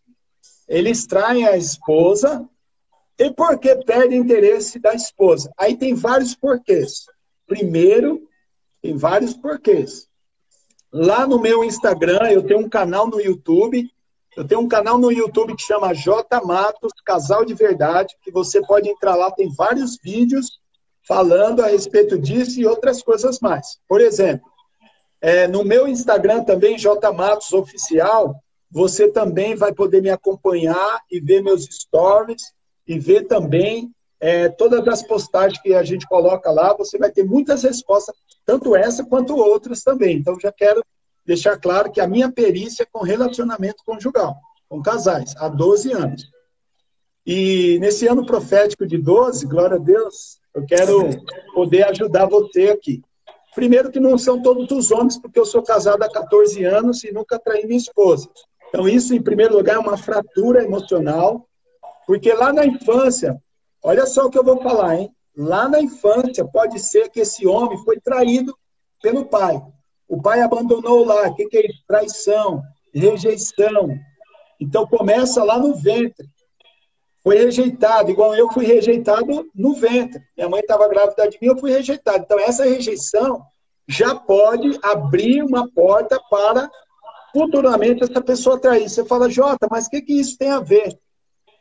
eles traem a esposa, e por que perde interesse da esposa? Aí tem vários porquês. Primeiro, tem vários porquês. Lá no meu Instagram, eu tenho um canal no YouTube, que chama J Matos, Casal de Verdade, que você pode entrar lá, tem vários vídeos falando a respeito disso e outras coisas mais. Por exemplo, no meu Instagram também, J Matos Oficial, você também vai poder me acompanhar e ver meus stories e ver também todas as postagens que a gente coloca lá. Você vai ter muitas respostas, tanto essa quanto outras também. Então, já quero deixar claro que a minha perícia é com relacionamento conjugal, com casais, há 12 anos. E nesse ano profético de 12, glória a Deus, eu quero poder ajudar você aqui. Primeiro que não são todos os homens, porque eu sou casado há 14 anos e nunca traí minha esposa. Então isso, em primeiro lugar, é uma fratura emocional, porque lá na infância, olha só o que eu vou falar, hein? Lá na infância, pode ser que esse homem foi traído pelo pai. O pai abandonou lá. O que é isso? Traição, rejeição. Então começa lá no ventre. Foi rejeitado, igual eu fui rejeitado no ventre. Minha mãe estava grávida de mim, eu fui rejeitado. Então, essa rejeição já pode abrir uma porta para futuramente essa pessoa trair. Você fala, Jota, mas o que isso tem a ver?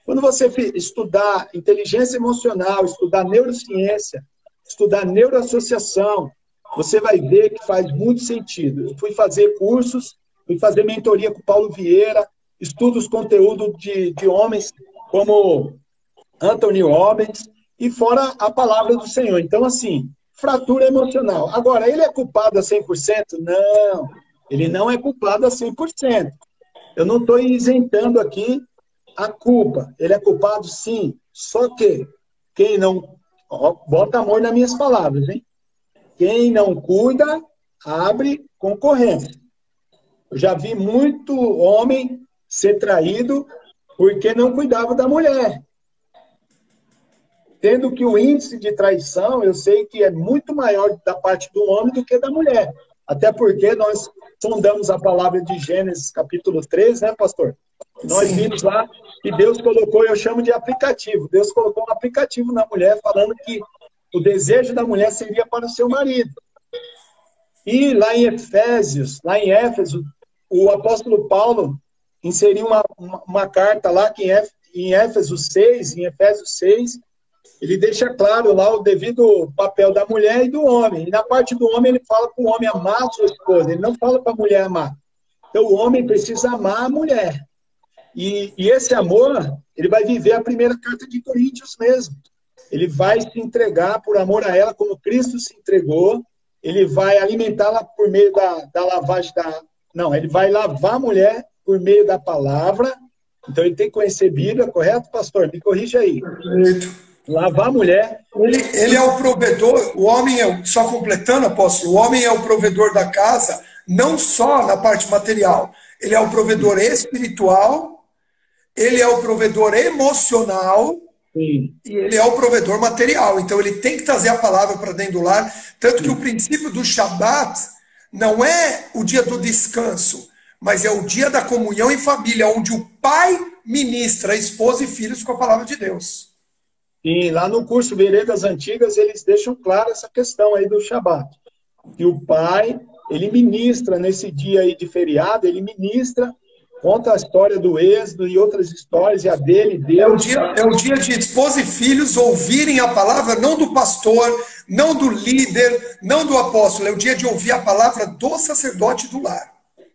Quando você estudar inteligência emocional, estudar neurociência, estudar neuroassociação, você vai ver que faz muito sentido. Eu fui fazer cursos, fui fazer mentoria com o Paulo Vieira, estudo os conteúdos de homens como Anthony Robbins, e fora a palavra do Senhor. Então, assim, fratura emocional. Agora, ele é culpado a 100%? Não, ele não é culpado a 100%. Eu não estou isentando aqui a culpa. Ele é culpado, sim. Só que quem não... bota amor nas minhas palavras, hein? Quem não cuida, abre concorrência. Eu já vi muito homem ser traído porque não cuidava da mulher. Tendo que o índice de traição, eu sei que é muito maior da parte do homem do que da mulher. Até porque nós sondamos a palavra de Gênesis, capítulo 3, né, pastor? Nós vimos lá que Deus colocou, eu chamo de aplicativo, Deus colocou um aplicativo na mulher falando que o desejo da mulher seria para o seu marido. E lá em Éfeso, o apóstolo Paulo inseriu uma carta lá que em Efésios 6, ele deixa claro lá o devido papel da mulher e do homem. E na parte do homem, ele fala para o homem amar a sua esposa, ele não fala para a mulher amar. Então, o homem precisa amar a mulher. E esse amor, ele vai viver a primeira carta de Coríntios mesmo. Ele vai se entregar por amor a ela, como Cristo se entregou. Ele vai alimentá-la por meio da lavagem da... Não, ele vai lavar a mulher por meio da palavra. Então, ele tem que conhecer Bíblia, correto, pastor? Me corrija aí. Perfeito. Lavar a mulher. Ele é o provedor, o homem é, só completando, apóstolo, o homem é o provedor da casa, não só na parte material. Ele é o provedor espiritual, ele é o provedor emocional, sim, e ele é o provedor material. Então, ele tem que trazer a palavra para dentro do lar. Tanto que o princípio do Shabat não é o dia do descanso, mas é o dia da comunhão em família, onde o pai ministra a esposa e filhos com a palavra de Deus. E lá no curso Veredas Antigas, eles deixam claro essa questão aí do Shabat. Que o pai, ele ministra nesse dia aí de feriado, ele ministra, conta a história do Êxodo e outras histórias, e a dele, Deus. É o dia de esposa e filhos ouvirem a palavra, não do pastor, não do líder, não do apóstolo. É o dia de ouvir a palavra do sacerdote do lar.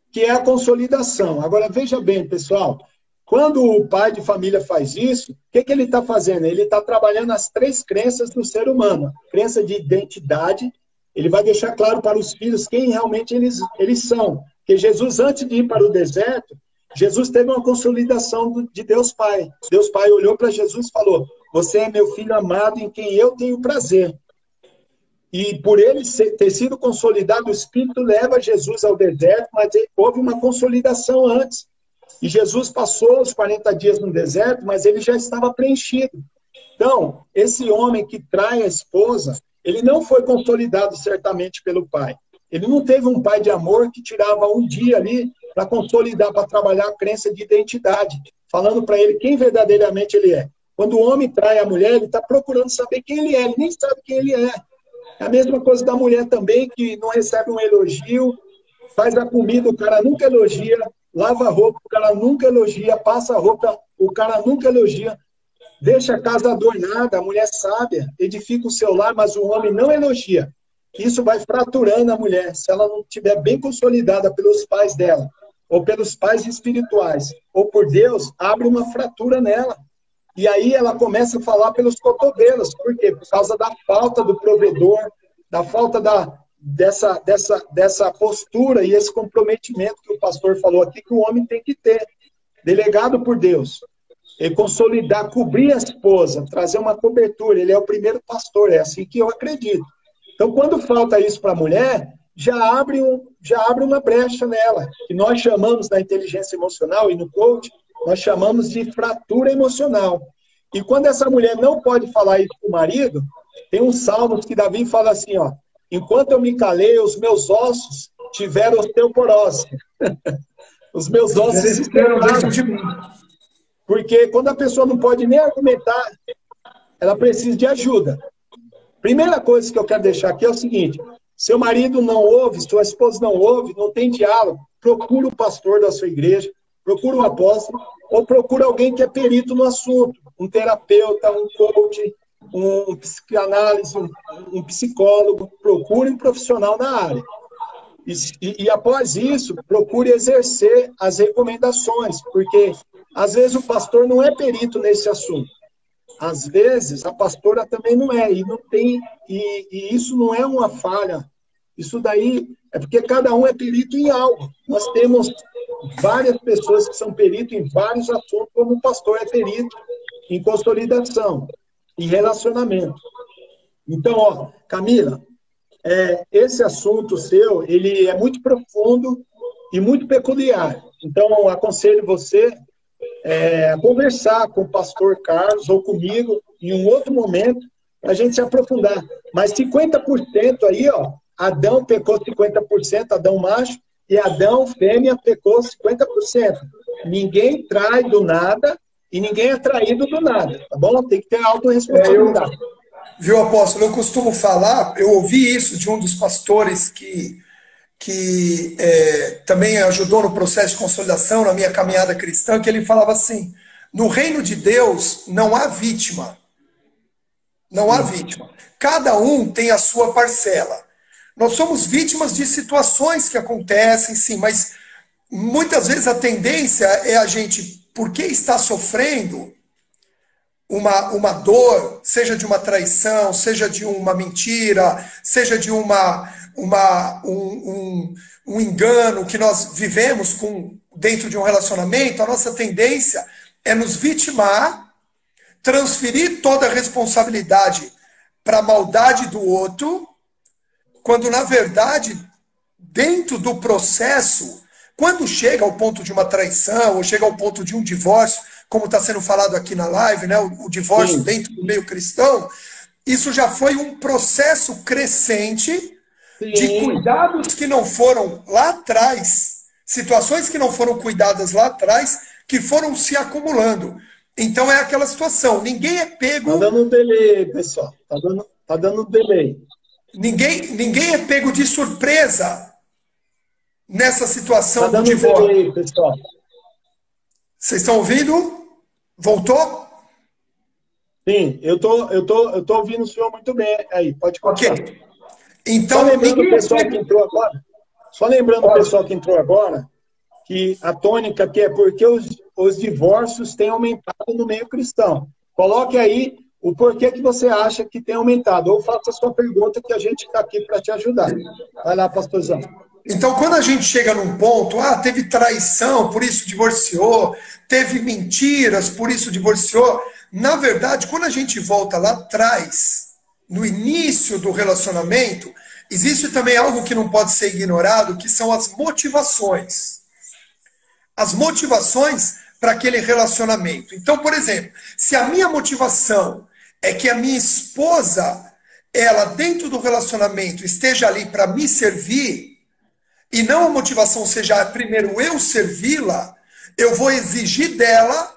Que é a consolidação. Agora, veja bem, pessoal, quando o pai de família faz isso, o que ele está fazendo? Ele está trabalhando as 3 crenças do ser humano. Crença de identidade, ele vai deixar claro para os filhos quem realmente eles são. Porque Jesus, antes de ir para o deserto, Jesus teve uma consolidação de Deus Pai. Deus Pai olhou para Jesus e falou, você é meu filho amado em quem eu tenho prazer. E por ele ter sido consolidado, o Espírito leva Jesus ao deserto, mas houve uma consolidação antes. E Jesus passou os 40 dias no deserto, mas ele já estava preenchido. Então, esse homem que trai a esposa, ele não foi consolidado certamente pelo pai. Ele não teve um pai de amor que tirava um dia ali para consolidar, para trabalhar a crença de identidade. falando para ele quem verdadeiramente ele é. Quando o homem trai a mulher, ele está procurando saber quem ele é, ele nem sabe quem ele é. É a mesma coisa da mulher também, que não recebe um elogio, faz a comida, o cara nunca elogia, lava a roupa, o cara nunca elogia, passa a roupa, o cara nunca elogia, deixa a casa adornada, a mulher sábia, edifica o seu lar, mas o homem não elogia. Isso vai fraturando a mulher, se ela não estiver bem consolidada pelos pais dela, ou pelos pais espirituais, ou por Deus, abre uma fratura nela. E aí ela começa a falar pelos cotovelos. Por quê? Por causa da falta do provedor, da falta dessa postura e esse comprometimento que o pastor falou aqui, que o homem tem que ter, delegado por Deus. E consolidar, cobrir a esposa, trazer uma cobertura. Ele é o primeiro pastor, é assim que eu acredito. Então, quando falta isso para a mulher, já abre uma brecha nela, que nós chamamos na inteligência emocional e no coaching, nós chamamos de fratura emocional. E quando essa mulher não pode falar isso para o marido, tem um salmo que Davi fala assim, ó, enquanto eu me calei, os meus ossos tiveram osteoporose. Os meus ossos se esperaram de mim. Porque quando a pessoa não pode nem argumentar, ela precisa de ajuda. Primeira coisa que eu quero deixar aqui é o seguinte, seu marido não ouve, sua esposa não ouve, não tem diálogo, procura o pastor da sua igreja, procura um apóstolo, ou procura alguém que é perito no assunto, um terapeuta, um coach, um psicanálise, um psicólogo, procure um profissional na área. E após isso, procure exercer as recomendações, porque às vezes o pastor não é perito nesse assunto. Às vezes a pastora também não é, e isso não é uma falha. Isso daí é porque cada um é perito em algo. Nós temos várias pessoas que são peritos em vários assuntos, como o pastor é perito em consolidação, em relacionamento. Então, ó, Camila, esse assunto seu, ele é muito profundo e muito peculiar. Então, aconselho você a conversar com o pastor Carlos ou comigo em um outro momento, para a gente se aprofundar. Mas 50% aí, ó, Adão pecou 50%, Adão macho, e Adão fêmea pecou 50%. Ninguém trai do nada e ninguém é traído do nada, tá bom? Tem que ter autorresponsabilidade. Viu, apóstolo? Eu costumo falar, eu ouvi isso de um dos pastores que também ajudou no processo de consolidação, na minha caminhada cristã, que ele falava assim, no reino de Deus não há vítima. Não há vítima. Cada um tem a sua parcela. Nós somos vítimas de situações que acontecem, sim, mas muitas vezes a tendência é a gente, porque está sofrendo uma dor, seja de uma traição, seja de uma mentira, seja de um engano que nós vivemos dentro de um relacionamento, a nossa tendência é nos vitimar, transferir toda a responsabilidade para a maldade do outro, quando, na verdade, dentro do processo, quando chega ao ponto de uma traição, ou chega ao ponto de um divórcio, como está sendo falado aqui na live, né, o divórcio Sim. dentro do meio cristão, isso já foi um processo crescente de cuidados que não foram lá atrás, situações que não foram cuidadas lá atrás, que foram se acumulando. Então é aquela situação, ninguém é pego... Tá dando um delay, pessoal. Tá dando um delay. Ninguém é pego de surpresa nessa situação do divórcio. Tá dando um delay, pessoal. Vocês estão ouvindo? Voltou? Sim, eu tô ouvindo o senhor muito bem. Aí, pode continuar. Ok. Então, Só lembrando o pessoal que entrou agora, que a tônica aqui é porque os divórcios têm aumentado no meio cristão. Coloque aí o porquê que você acha que tem aumentado, ou faça a sua pergunta que a gente está aqui para te ajudar. Vai lá, pastorzão. Então, quando a gente chega num ponto, teve traição, por isso divorciou, teve mentiras, por isso divorciou. Na verdade, quando a gente volta lá atrás, no início do relacionamento, existe também algo que não pode ser ignorado, que são as motivações. As motivações para aquele relacionamento. Então, por exemplo, se a minha motivação é que a minha esposa, ela dentro do relacionamento esteja ali para me servir, e não a motivação seja primeiro eu servi-la, eu vou exigir dela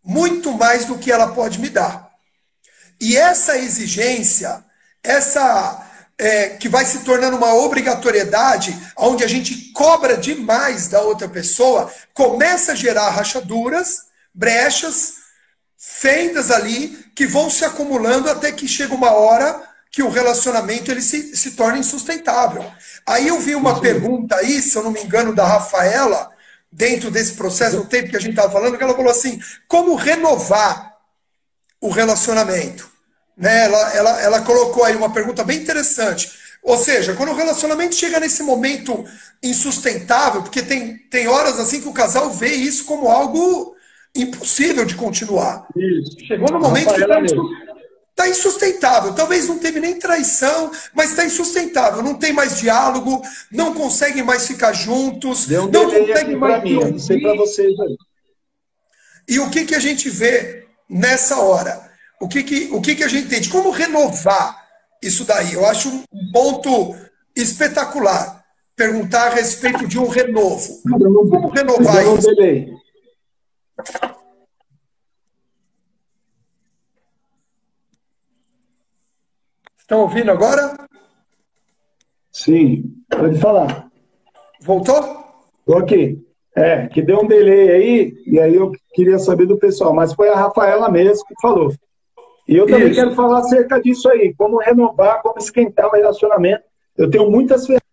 muito mais do que ela pode me dar. E essa exigência, que vai se tornando uma obrigatoriedade, onde a gente cobra demais da outra pessoa, começa a gerar rachaduras, brechas, fendas ali, que vão se acumulando até que chega uma hora que o relacionamento ele se torna insustentável. Aí eu vi uma pergunta aí, se eu não me engano, da Rafaela, dentro desse processo, no tempo que a gente estava falando, que ela falou assim, como renovar o relacionamento? Né? Ela colocou aí uma pergunta bem interessante. Ou seja, quando o relacionamento chega nesse momento insustentável, porque tem horas assim que o casal vê isso como algo impossível de continuar. Isso. Chegou no momento que está insustentável. Talvez não teve nem traição, mas está insustentável. Não tem mais diálogo, não conseguem mais ficar juntos, não conseguem mais mim, eu não sei para vocês aí. E o que a gente vê nessa hora? O que a gente entende? Como renovar isso daí? Eu acho um ponto espetacular. Perguntar a respeito de um renovo. Como renovar isso? Estão ouvindo agora? Sim, pode falar. Voltou? Estou aqui. Que deu um delay aí, e aí eu queria saber do pessoal, mas foi a Rafaela mesmo que falou. E eu também quero falar acerca disso aí, como renovar, como esquentar o relacionamento. Eu tenho muitas ferramentas.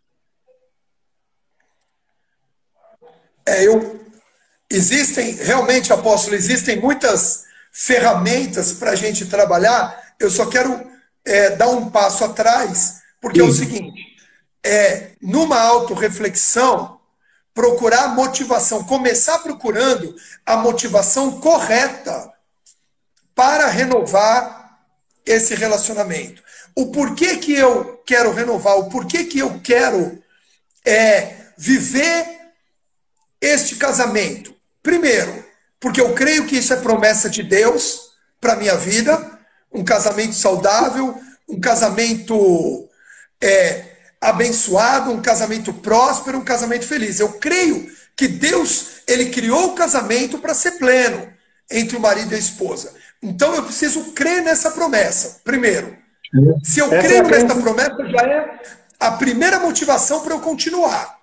Realmente, apóstolo, existem muitas ferramentas para a gente trabalhar. Eu só quero dar um passo atrás, porque é o seguinte, numa autorreflexão, procurar motivação, começar procurando a motivação correta para renovar esse relacionamento. O porquê que eu quero renovar, o porquê que eu quero viver este casamento. Primeiro, porque eu creio que isso é promessa de Deus para a minha vida, um casamento saudável, um casamento abençoado, um casamento próspero, um casamento feliz. Eu creio que Deus, ele criou o casamento para ser pleno entre o marido e a esposa. Então eu preciso crer nessa promessa, primeiro. Se eu creio nessa promessa, já é a primeira motivação para eu continuar.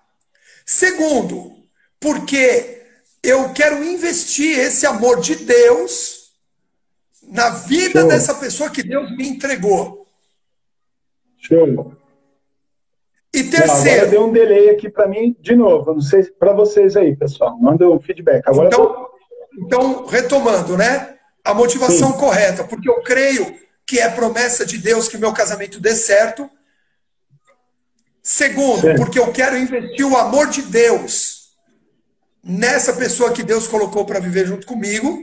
Segundo, porque eu quero investir esse amor de Deus na vida dessa pessoa que Deus me entregou. Show. E terceiro... Agora deu um delay aqui para mim de novo. Eu não sei para vocês aí, pessoal. Manda um feedback. Agora então, retomando, né? A motivação correta, porque eu creio que é promessa de Deus que o meu casamento dê certo. Segundo, porque eu quero investir o amor de Deus nessa pessoa que Deus colocou para viver junto comigo.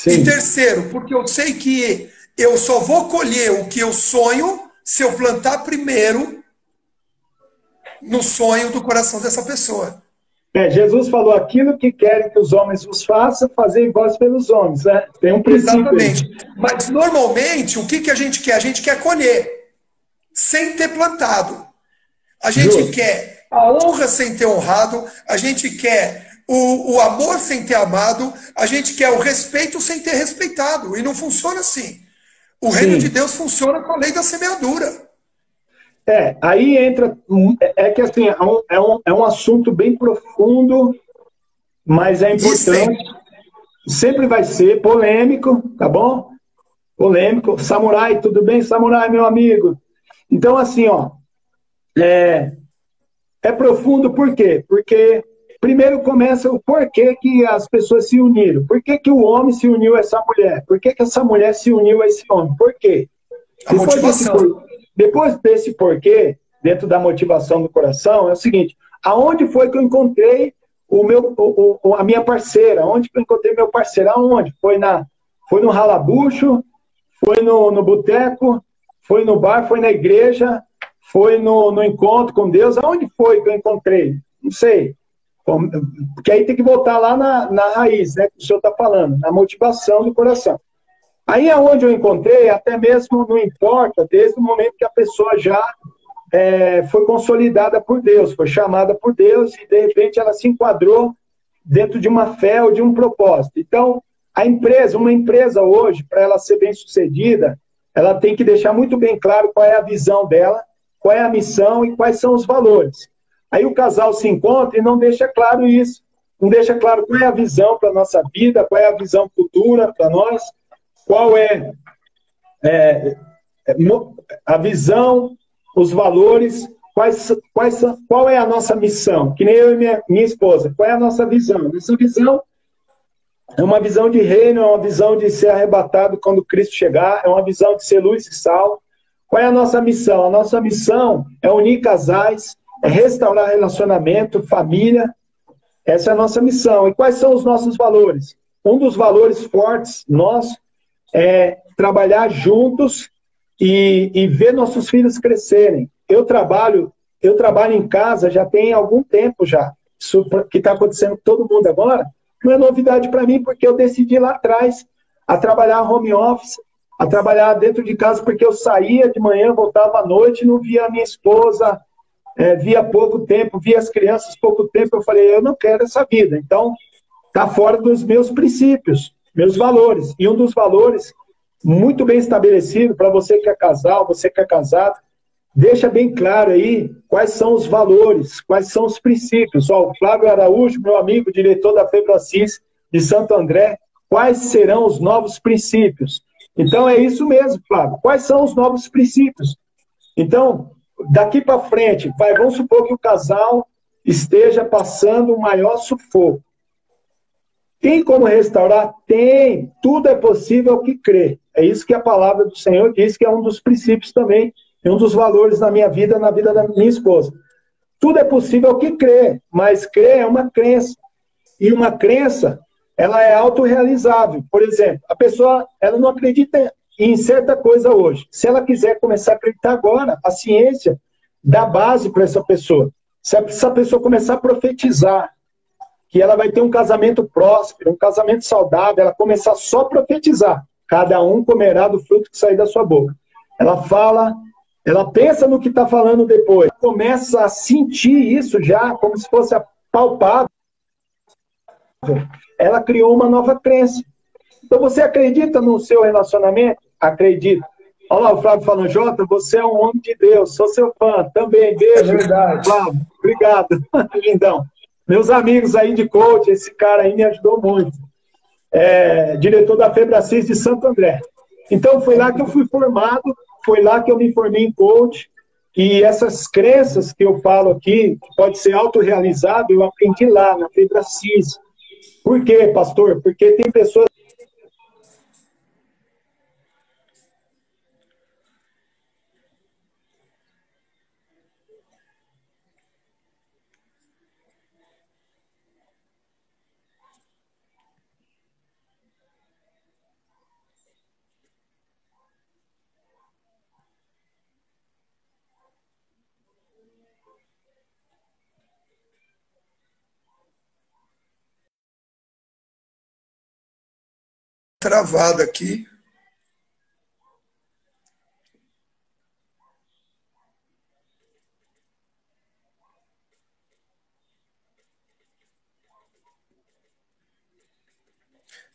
E terceiro, porque eu sei que eu só vou colher o que eu sonho se eu plantar primeiro no sonho do coração dessa pessoa. Jesus falou, aquilo que querem que os homens vos façam, fazer vós pelos homens, né? Tem um princípio. Exatamente. Mas, normalmente, o que a gente quer? A gente quer colher, sem ter plantado. A gente quer a honra sem ter honrado, a gente quer o amor sem ter amado, a gente quer o respeito sem ter respeitado. E não funciona assim. O reino de Deus funciona com a lei da semeadura. Aí entra, que assim, é um assunto bem profundo, mas é importante, sempre vai ser polêmico, tá bom? Polêmico. Samurai, tudo bem, Samurai, meu amigo? Então, assim, é profundo, por quê? Porque primeiro começa o porquê que as pessoas se uniram. Por que que o homem se uniu a essa mulher? Por que que essa mulher se uniu a esse homem? Por quê? A motivação. Depois desse porquê, dentro da motivação do coração, é o seguinte, aonde foi que eu encontrei a minha parceira? Onde que eu encontrei meu parceiro? Aonde? Foi no ralabucho? Foi no boteco? Foi no bar? Foi na igreja? Foi no encontro com Deus? Aonde foi que eu encontrei? Não sei. Porque aí tem que voltar lá na raiz, né, que o senhor está falando, na motivação do coração. Aí aonde eu encontrei, até mesmo não importa, desde o momento que a pessoa já foi consolidada por Deus, foi chamada por Deus e de repente ela se enquadrou dentro de uma fé ou de um propósito. Então, uma empresa hoje, para ela ser bem sucedida, ela tem que deixar muito bem claro qual é a visão dela, qual é a missão e quais são os valores. Aí o casal se encontra e não deixa claro isso. Não deixa claro qual é a visão para a nossa vida, qual é a visão futura para nós, qual é a visão, os valores, qual é a nossa missão? Que nem eu e minha esposa. Qual é a nossa visão? Nossa visão é uma visão de reino, é uma visão de ser arrebatado quando Cristo chegar, é uma visão de ser luz e sal. Qual é a nossa missão? A nossa missão é unir casais, é restaurar relacionamento, família. Essa é a nossa missão. E quais são os nossos valores? Um dos valores fortes nossos é trabalhar juntos e ver nossos filhos crescerem. Eu trabalho em casa já tem algum tempo já. Isso que está acontecendo com todo mundo agora não é novidade para mim, porque eu decidi lá atrás a trabalhar home office, a trabalhar dentro de casa, porque eu saía de manhã, voltava à noite, não via a minha esposa, via pouco tempo, via as crianças pouco tempo. Eu falei, eu não quero essa vida. Então, está fora dos meus princípios, meus valores. E um dos valores muito bem estabelecido para você que é casal, você que é casado, deixa bem claro aí quais são os valores, quais são os princípios. Ó, o Flávio Araújo, meu amigo, diretor da Febracis de Santo André, quais serão os novos princípios? Então é isso mesmo, Flávio. Quais são os novos princípios? Então, daqui para frente, vamos supor que o casal esteja passando o maior sufoco. Tem como restaurar? Tem. Tudo é possível ao que crê. É isso que a palavra do Senhor diz, que é um dos princípios também, e um dos valores na minha vida, na vida da minha esposa. Tudo é possível ao que crê, mas crer é uma crença. E uma crença, ela é autorrealizável. Por exemplo, a pessoa ela não acredita em certa coisa hoje. Se ela quiser começar a acreditar agora, a ciência dá base para essa pessoa. Se essa pessoa começar a profetizar que ela vai ter um casamento próspero, um casamento saudável, ela começar só a profetizar. Cada um comerá do fruto que sair da sua boca. Ela fala, ela pensa no que está falando depois. Começa a sentir isso já, como se fosse palpável. Ela criou uma nova crença. Então você acredita no seu relacionamento? Acredito. Olha lá o Flávio falando, Jota, você é um homem de Deus, sou seu fã também. Beijo, é verdade. Flávio. Obrigado. Lindão. Meus amigos aí de coach, esse cara aí me ajudou muito. Diretor da Febracis de Santo André. Então, foi lá que eu fui formado, foi lá que eu me formei em coach, e essas crenças que eu falo aqui, que pode ser autorrealizável, eu aprendi lá, na Febracis. Por quê, pastor? Porque tem pessoas travado aqui.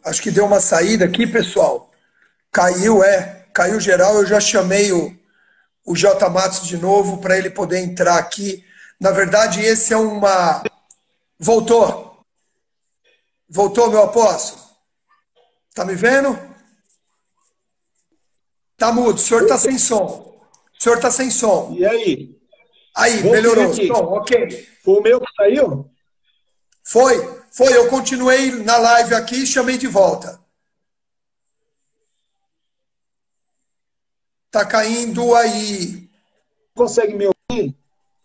Acho que deu uma saída aqui, pessoal. Caiu geral. Eu já chamei o J. Matos de novo para ele poder entrar aqui. Na verdade, esse é uma... Voltou. Voltou, meu apóstolo? Tá me vendo? Tá mudo. O senhor está sem som. O senhor está sem som. E aí? Aí, melhorou. Som, ok. Foi o meu que saiu? Foi. Eu continuei na live aqui e chamei de volta. Tá caindo aí. Consegue me ouvir?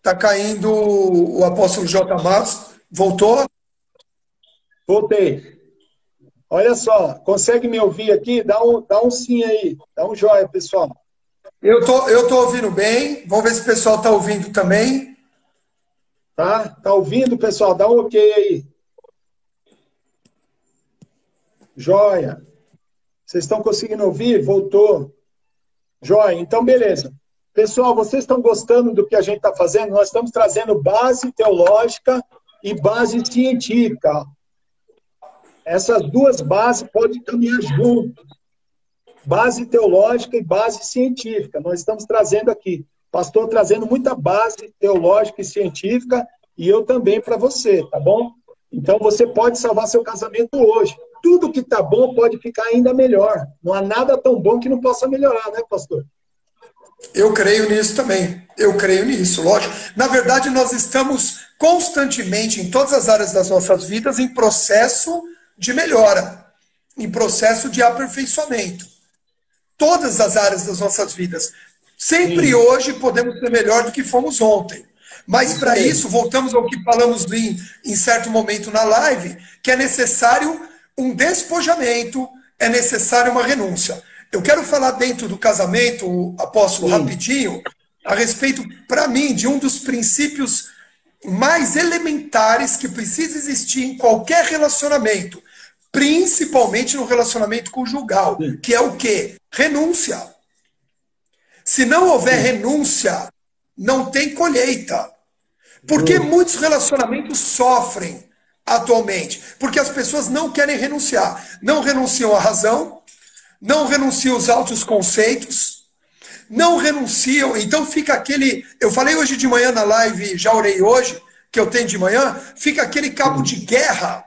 Tá caindo o apóstolo J. Matos. Voltou? Voltei. Olha só, consegue me ouvir aqui? Dá um sim aí. Dá um joia, pessoal. Eu tô ouvindo bem. Vamos ver se o pessoal tá ouvindo também. Tá ouvindo, pessoal? Dá um ok aí. Joia. Vocês estão conseguindo ouvir? Voltou. Joia. Então, beleza. Pessoal, vocês estão gostando do que a gente está fazendo? Nós estamos trazendo base teológica e base científica. essas duas bases podem caminhar juntas. Base teológica e base científica. Nós estamos trazendo aqui. Pastor trazendo muita base teológica e científica, e eu também para você, tá bom? Então você pode salvar seu casamento hoje. Tudo que tá bom pode ficar ainda melhor. Não há nada tão bom que não possa melhorar, né, pastor? Eu creio nisso também. Eu creio nisso, lógico. Na verdade, nós estamos constantemente, em todas as áreas das nossas vidas, em processo de melhora, em processo de aperfeiçoamento. Todas as áreas das nossas vidas. Sempre Sim. Hoje podemos ser melhor do que fomos ontem. Mas para isso, voltamos ao que falamos em certo momento na live, que é necessário um despojamento, é necessário uma renúncia. Eu quero falar dentro do casamento, apóstolo, Sim. Rapidinho, a respeito, para mim, de um dos princípios mais elementares que precisa existir em qualquer relacionamento, principalmente no relacionamento conjugal, Sim. que é o quê? Renúncia. Se não houver Sim. renúncia, não tem colheita. Por que muitos relacionamentos sofrem atualmente? Porque as pessoas não querem renunciar. Não renunciam à razão, não renunciam aos altos conceitos, não renunciam. Então fica aquele... Eu falei hoje de manhã na live, já orei hoje, que eu tenho de manhã, fica aquele cabo de guerra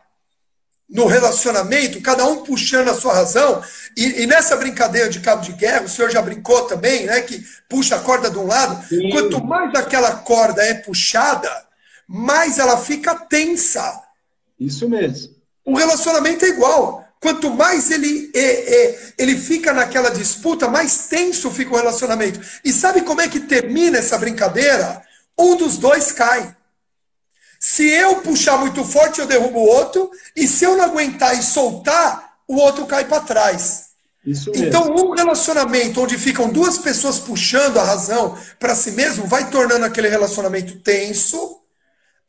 no relacionamento, cada um puxando a sua razão, e nessa brincadeira de cabo de guerra, o senhor já brincou também, né, que puxa a corda de um lado, Sim. Quanto mais aquela corda é puxada, mais ela fica tensa. Isso mesmo. O relacionamento é igual. Quanto mais ele fica naquela disputa, mais tenso fica o relacionamento. E sabe como é que termina essa brincadeira? Um dos dois cai. Se eu puxar muito forte, eu derrubo o outro. E se eu não aguentar e soltar, o outro cai para trás. Isso mesmo. Então, um relacionamento onde ficam duas pessoas puxando a razão para si mesmo, vai tornando aquele relacionamento tenso,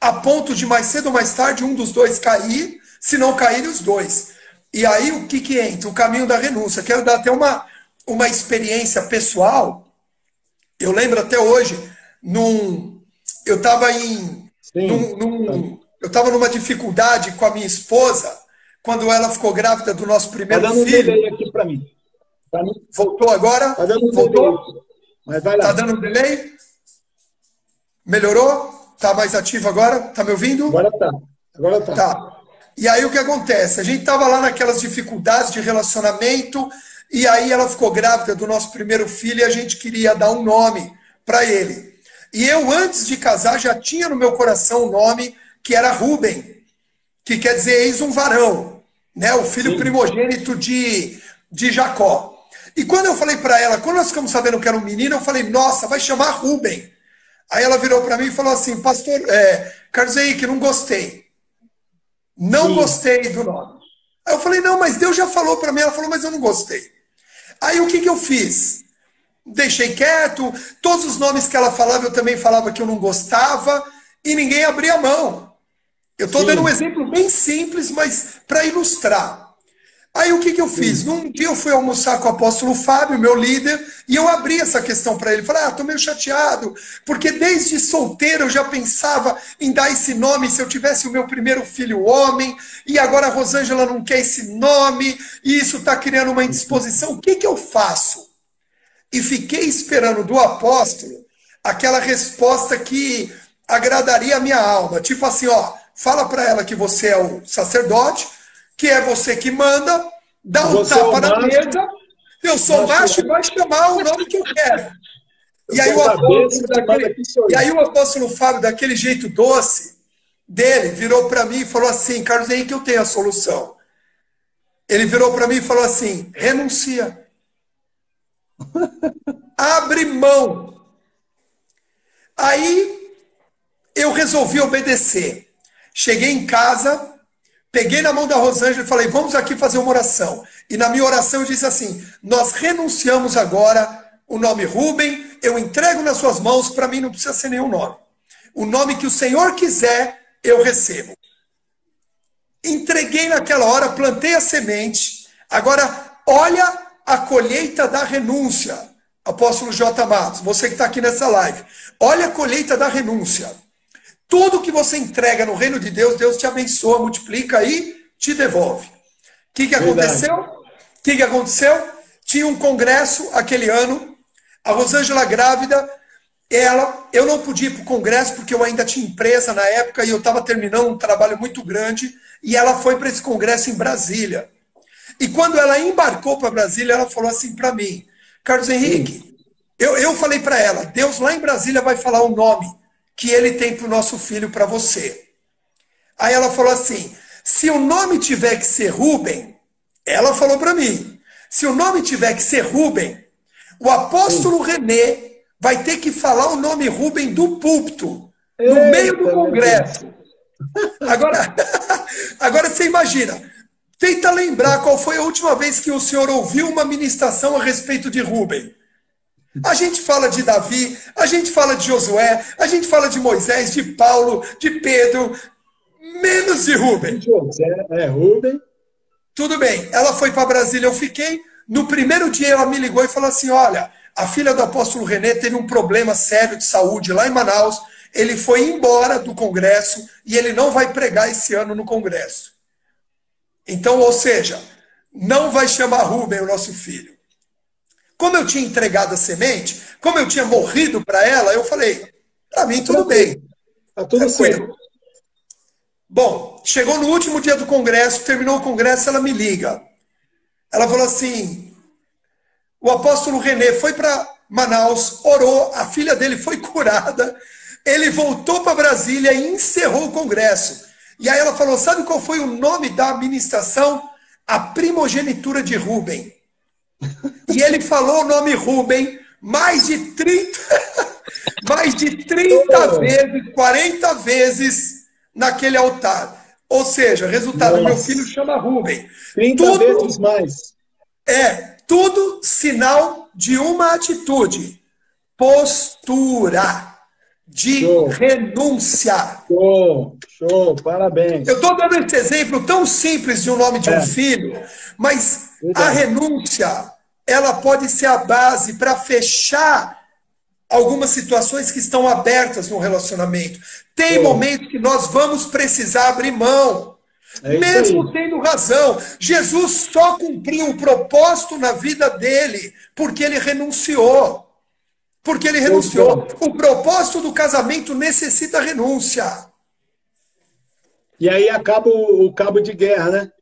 a ponto de mais cedo ou mais tarde um dos dois cair, se não caírem os dois. E aí o que entra? O caminho da renúncia. Quero dar até uma experiência pessoal. Eu lembro até hoje, eu estava eu estava numa dificuldade com a minha esposa, quando ela ficou grávida do nosso primeiro filho. Tá dando delay aqui para mim. Voltou agora? Tá dando Voltou? Delay. Mas vai lá. Tá dando delay? Melhorou? Tá mais ativo agora? Tá me ouvindo? Agora tá. Agora tá. Tá. E aí o que acontece? A gente estava lá naquelas dificuldades de relacionamento, e aí ela ficou grávida do nosso primeiro filho e a gente queria dar um nome para ele. E eu, antes de casar, já tinha no meu coração um nome que era Rubem, que quer dizer eis um varão, né? O filho Sim. primogênito de Jacó. E quando eu falei para ela, quando nós ficamos sabendo que era um menino, eu falei, nossa, vai chamar Rubem. Aí ela virou para mim e falou assim, pastor, Carlos Henrique, não gostei. Não Sim. gostei do nome. Aí eu falei, não, mas Deus já falou para mim. Ela falou, mas eu não gostei. Aí o que eu fiz? Deixei quieto. Todos os nomes que ela falava, eu também falava que eu não gostava. E ninguém abria a mão. Eu estou dando um exemplo bem simples, mas para ilustrar. Aí o que eu fiz? Num dia eu fui almoçar com o apóstolo Fábio, meu líder, e eu abri essa questão para ele. Falei, estou meio chateado, porque desde solteiro eu já pensava em dar esse nome se eu tivesse o meu primeiro filho homem, e agora a Rosângela não quer esse nome, e isso está criando uma indisposição. O que eu faço? E fiquei esperando do apóstolo aquela resposta que agradaria a minha alma. Tipo assim, fala para ela que você é o sacerdote, que é você que manda, dá um tapa na mesa, eu sou macho e vai chamar o nome que eu quero. E aí o apóstolo Fábio, daquele jeito doce dele, virou para mim e falou assim, Carlos Henrique, eu tenho a solução. Ele virou para mim e falou assim, renuncia. Abre mão. Aí eu resolvi obedecer. Cheguei em casa, peguei na mão da Rosângela e falei, vamos aqui fazer uma oração. E na minha oração eu disse assim, nós renunciamos agora o nome Rubem, eu entrego nas suas mãos, para mim não precisa ser nenhum nome. O nome que o Senhor quiser, eu recebo. Entreguei naquela hora, plantei a semente. Agora, olha a colheita da renúncia. Apóstolo J. Matos, você que está aqui nessa live. Olha a colheita da renúncia. Tudo que você entrega no reino de Deus, Deus te abençoa, multiplica e te devolve. que aconteceu? O que aconteceu? Tinha um congresso aquele ano, a Rosângela grávida, eu não podia ir para o congresso porque eu ainda tinha empresa na época e eu estava terminando um trabalho muito grande, e ela foi para esse congresso em Brasília. E quando ela embarcou para Brasília, ela falou assim para mim, Carlos Henrique, eu falei para ela, Deus lá em Brasília vai falar o nome que ele tem para o nosso filho, para você. Aí ela falou assim, se o nome tiver que ser Rubem, ela falou para mim, se o nome tiver que ser Rubem, o apóstolo René vai ter que falar o nome Rubem do púlpito, no meio do congresso. Agora você imagina, tenta lembrar qual foi a última vez que o senhor ouviu uma ministração a respeito de Rubem. A gente fala de Davi, a gente fala de Josué, a gente fala de Moisés, de Paulo, de Pedro, menos de Rubem. Rubem. Tudo bem, ela foi para Brasília, eu fiquei. No primeiro dia ela me ligou e falou assim, olha, a filha do apóstolo René teve um problema sério de saúde lá em Manaus, ele foi embora do congresso e ele não vai pregar esse ano no congresso. Então, ou seja, não vai chamar Rubem o nosso filho. Como eu tinha entregado a semente, como eu tinha morrido para ela, eu falei, para mim tudo bem. Tá tudo certo. Bom, chegou no último dia do congresso, terminou o congresso, ela me liga. Ela falou assim, o apóstolo René foi para Manaus, orou, a filha dele foi curada, ele voltou para Brasília e encerrou o congresso. E aí ela falou, sabe qual foi o nome da administração? A primogenitura de Rubem. E ele falou o nome Rubem mais de 30 vezes, 40 vezes naquele altar. Ou seja, resultado, meu filho chama Rubem. 30 vezes mais. Tudo sinal de uma atitude. Postura de renúncia. Show, parabéns. Eu estou dando esse exemplo tão simples de um nome de um filho, mas a renúncia, ela pode ser a base para fechar algumas situações que estão abertas no relacionamento. Tem momentos que nós vamos precisar abrir mão, mesmo tendo razão. Jesus só cumpriu o propósito na vida dele porque ele renunciou. Porque ele renunciou. O propósito do casamento necessita renúncia. E aí acaba o cabo de guerra, né?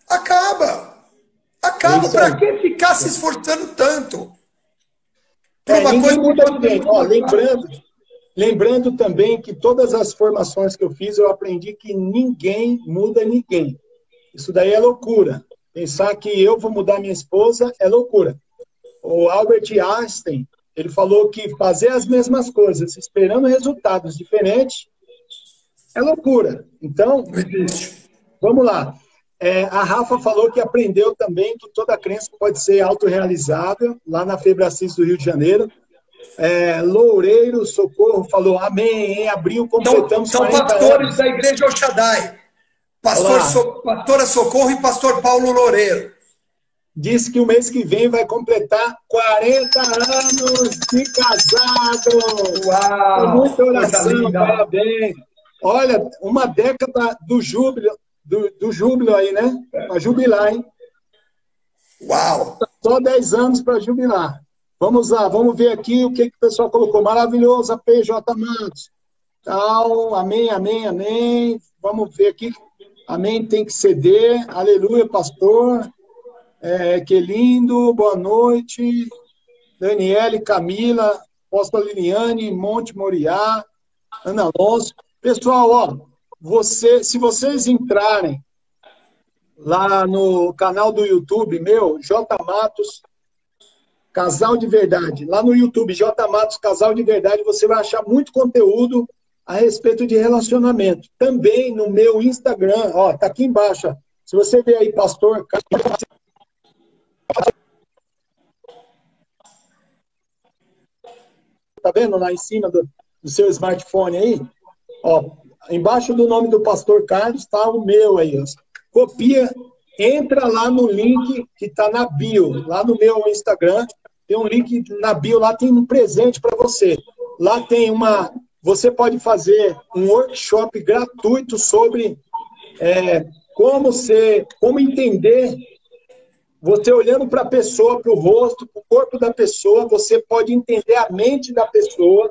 Acaba. Para que ficar se esforçando tanto? Ninguém muda ninguém. Ó, lembrando também que todas as formações que eu fiz, eu aprendi que ninguém muda ninguém. Isso daí é loucura. Pensar que eu vou mudar minha esposa é loucura. O Albert Einstein, ele falou que fazer as mesmas coisas, esperando resultados diferentes, é loucura. Então, vamos lá. A Rafa falou que aprendeu também que toda crença pode ser autorrealizável, lá na Febracis do Rio de Janeiro. Loureiro Socorro falou, amém, em abril completamos são pastores da Igreja El Shaddai. Pastora Socorro e pastor Paulo Loureiro. Disse que o mês que vem vai completar 40 anos de casado. Uau! Muita oração, parabéns. Olha, uma década do júbilo aí, né? Para jubilar, hein? Uau! Só 10 anos para jubilar. Vamos lá, vamos ver aqui o que o pessoal colocou. Maravilhoso, a PJ Matos. Tal, amém, amém, amém. Vamos ver aqui. Amém, tem que ceder. Aleluia, pastor. Que lindo, boa noite. Daniele, Camila, Apóstola Liliane, Monte Moriá, Ana Alonso. Pessoal, ó, se vocês entrarem lá no canal do YouTube meu, J. Matos, Casal de Verdade, lá no YouTube, J. Matos, Casal de Verdade, você vai achar muito conteúdo a respeito de relacionamento. Também no meu Instagram, ó, tá aqui embaixo. Se você ver aí, pastor... Tá vendo lá em cima do seu smartphone aí? Ó, embaixo do nome do pastor Carlos está o meu aí. Ó. Copia, entra lá no link que está na bio, lá no meu Instagram. Tem um link na bio, lá tem um presente para você. Lá tem você pode fazer um workshop gratuito sobre como entender. Você olhando para a pessoa, para o rosto, para o corpo da pessoa, você pode entender a mente da pessoa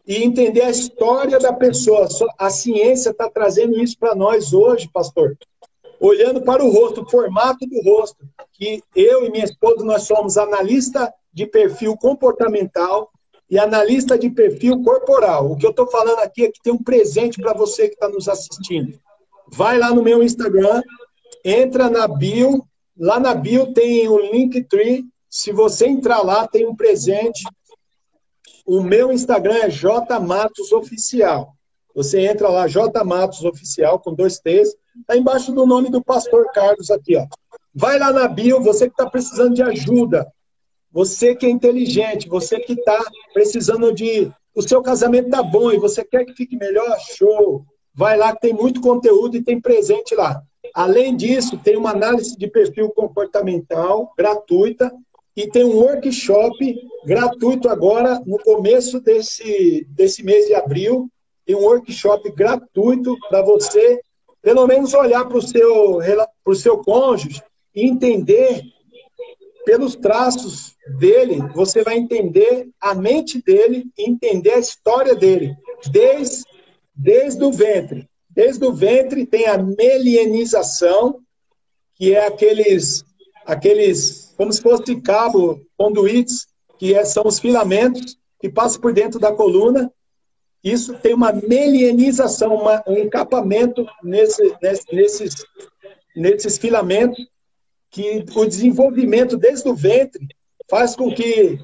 e entender a história da pessoa. A ciência está trazendo isso para nós hoje, pastor. Olhando para o rosto, o formato do rosto, que eu e minha esposa, nós somos analista de perfil comportamental e analista de perfil corporal. O que eu estou falando aqui é que tem um presente para você que está nos assistindo. Vai lá no meu Instagram, entra na bio. Lá na bio tem o Linktree. Se você entrar lá, tem um presente. O meu Instagram é jmatosoficial. Você entra lá, jmatosoficial, com 2 T's. Está embaixo do nome do pastor Carlos aqui, ó. Vai lá na bio, você que está precisando de ajuda. Você que é inteligente, você que está precisando de... O seu casamento está bom e você quer que fique melhor? Show! Vai lá que tem muito conteúdo e tem presente lá. Além disso, tem uma análise de perfil comportamental gratuita e tem um workshop gratuito agora, no começo desse mês de abril. Tem um workshop gratuito para você, pelo menos olhar para o seu cônjuge e entender, pelos traços dele, você vai entender a mente dele e entender a história dele, desde o ventre. Desde o ventre tem a melianização, que é aqueles como se fosse cabo, conduítes, são os filamentos que passam por dentro da coluna. Isso tem uma melianização, um encapamento nesses filamentos, que o desenvolvimento desde o ventre faz com que...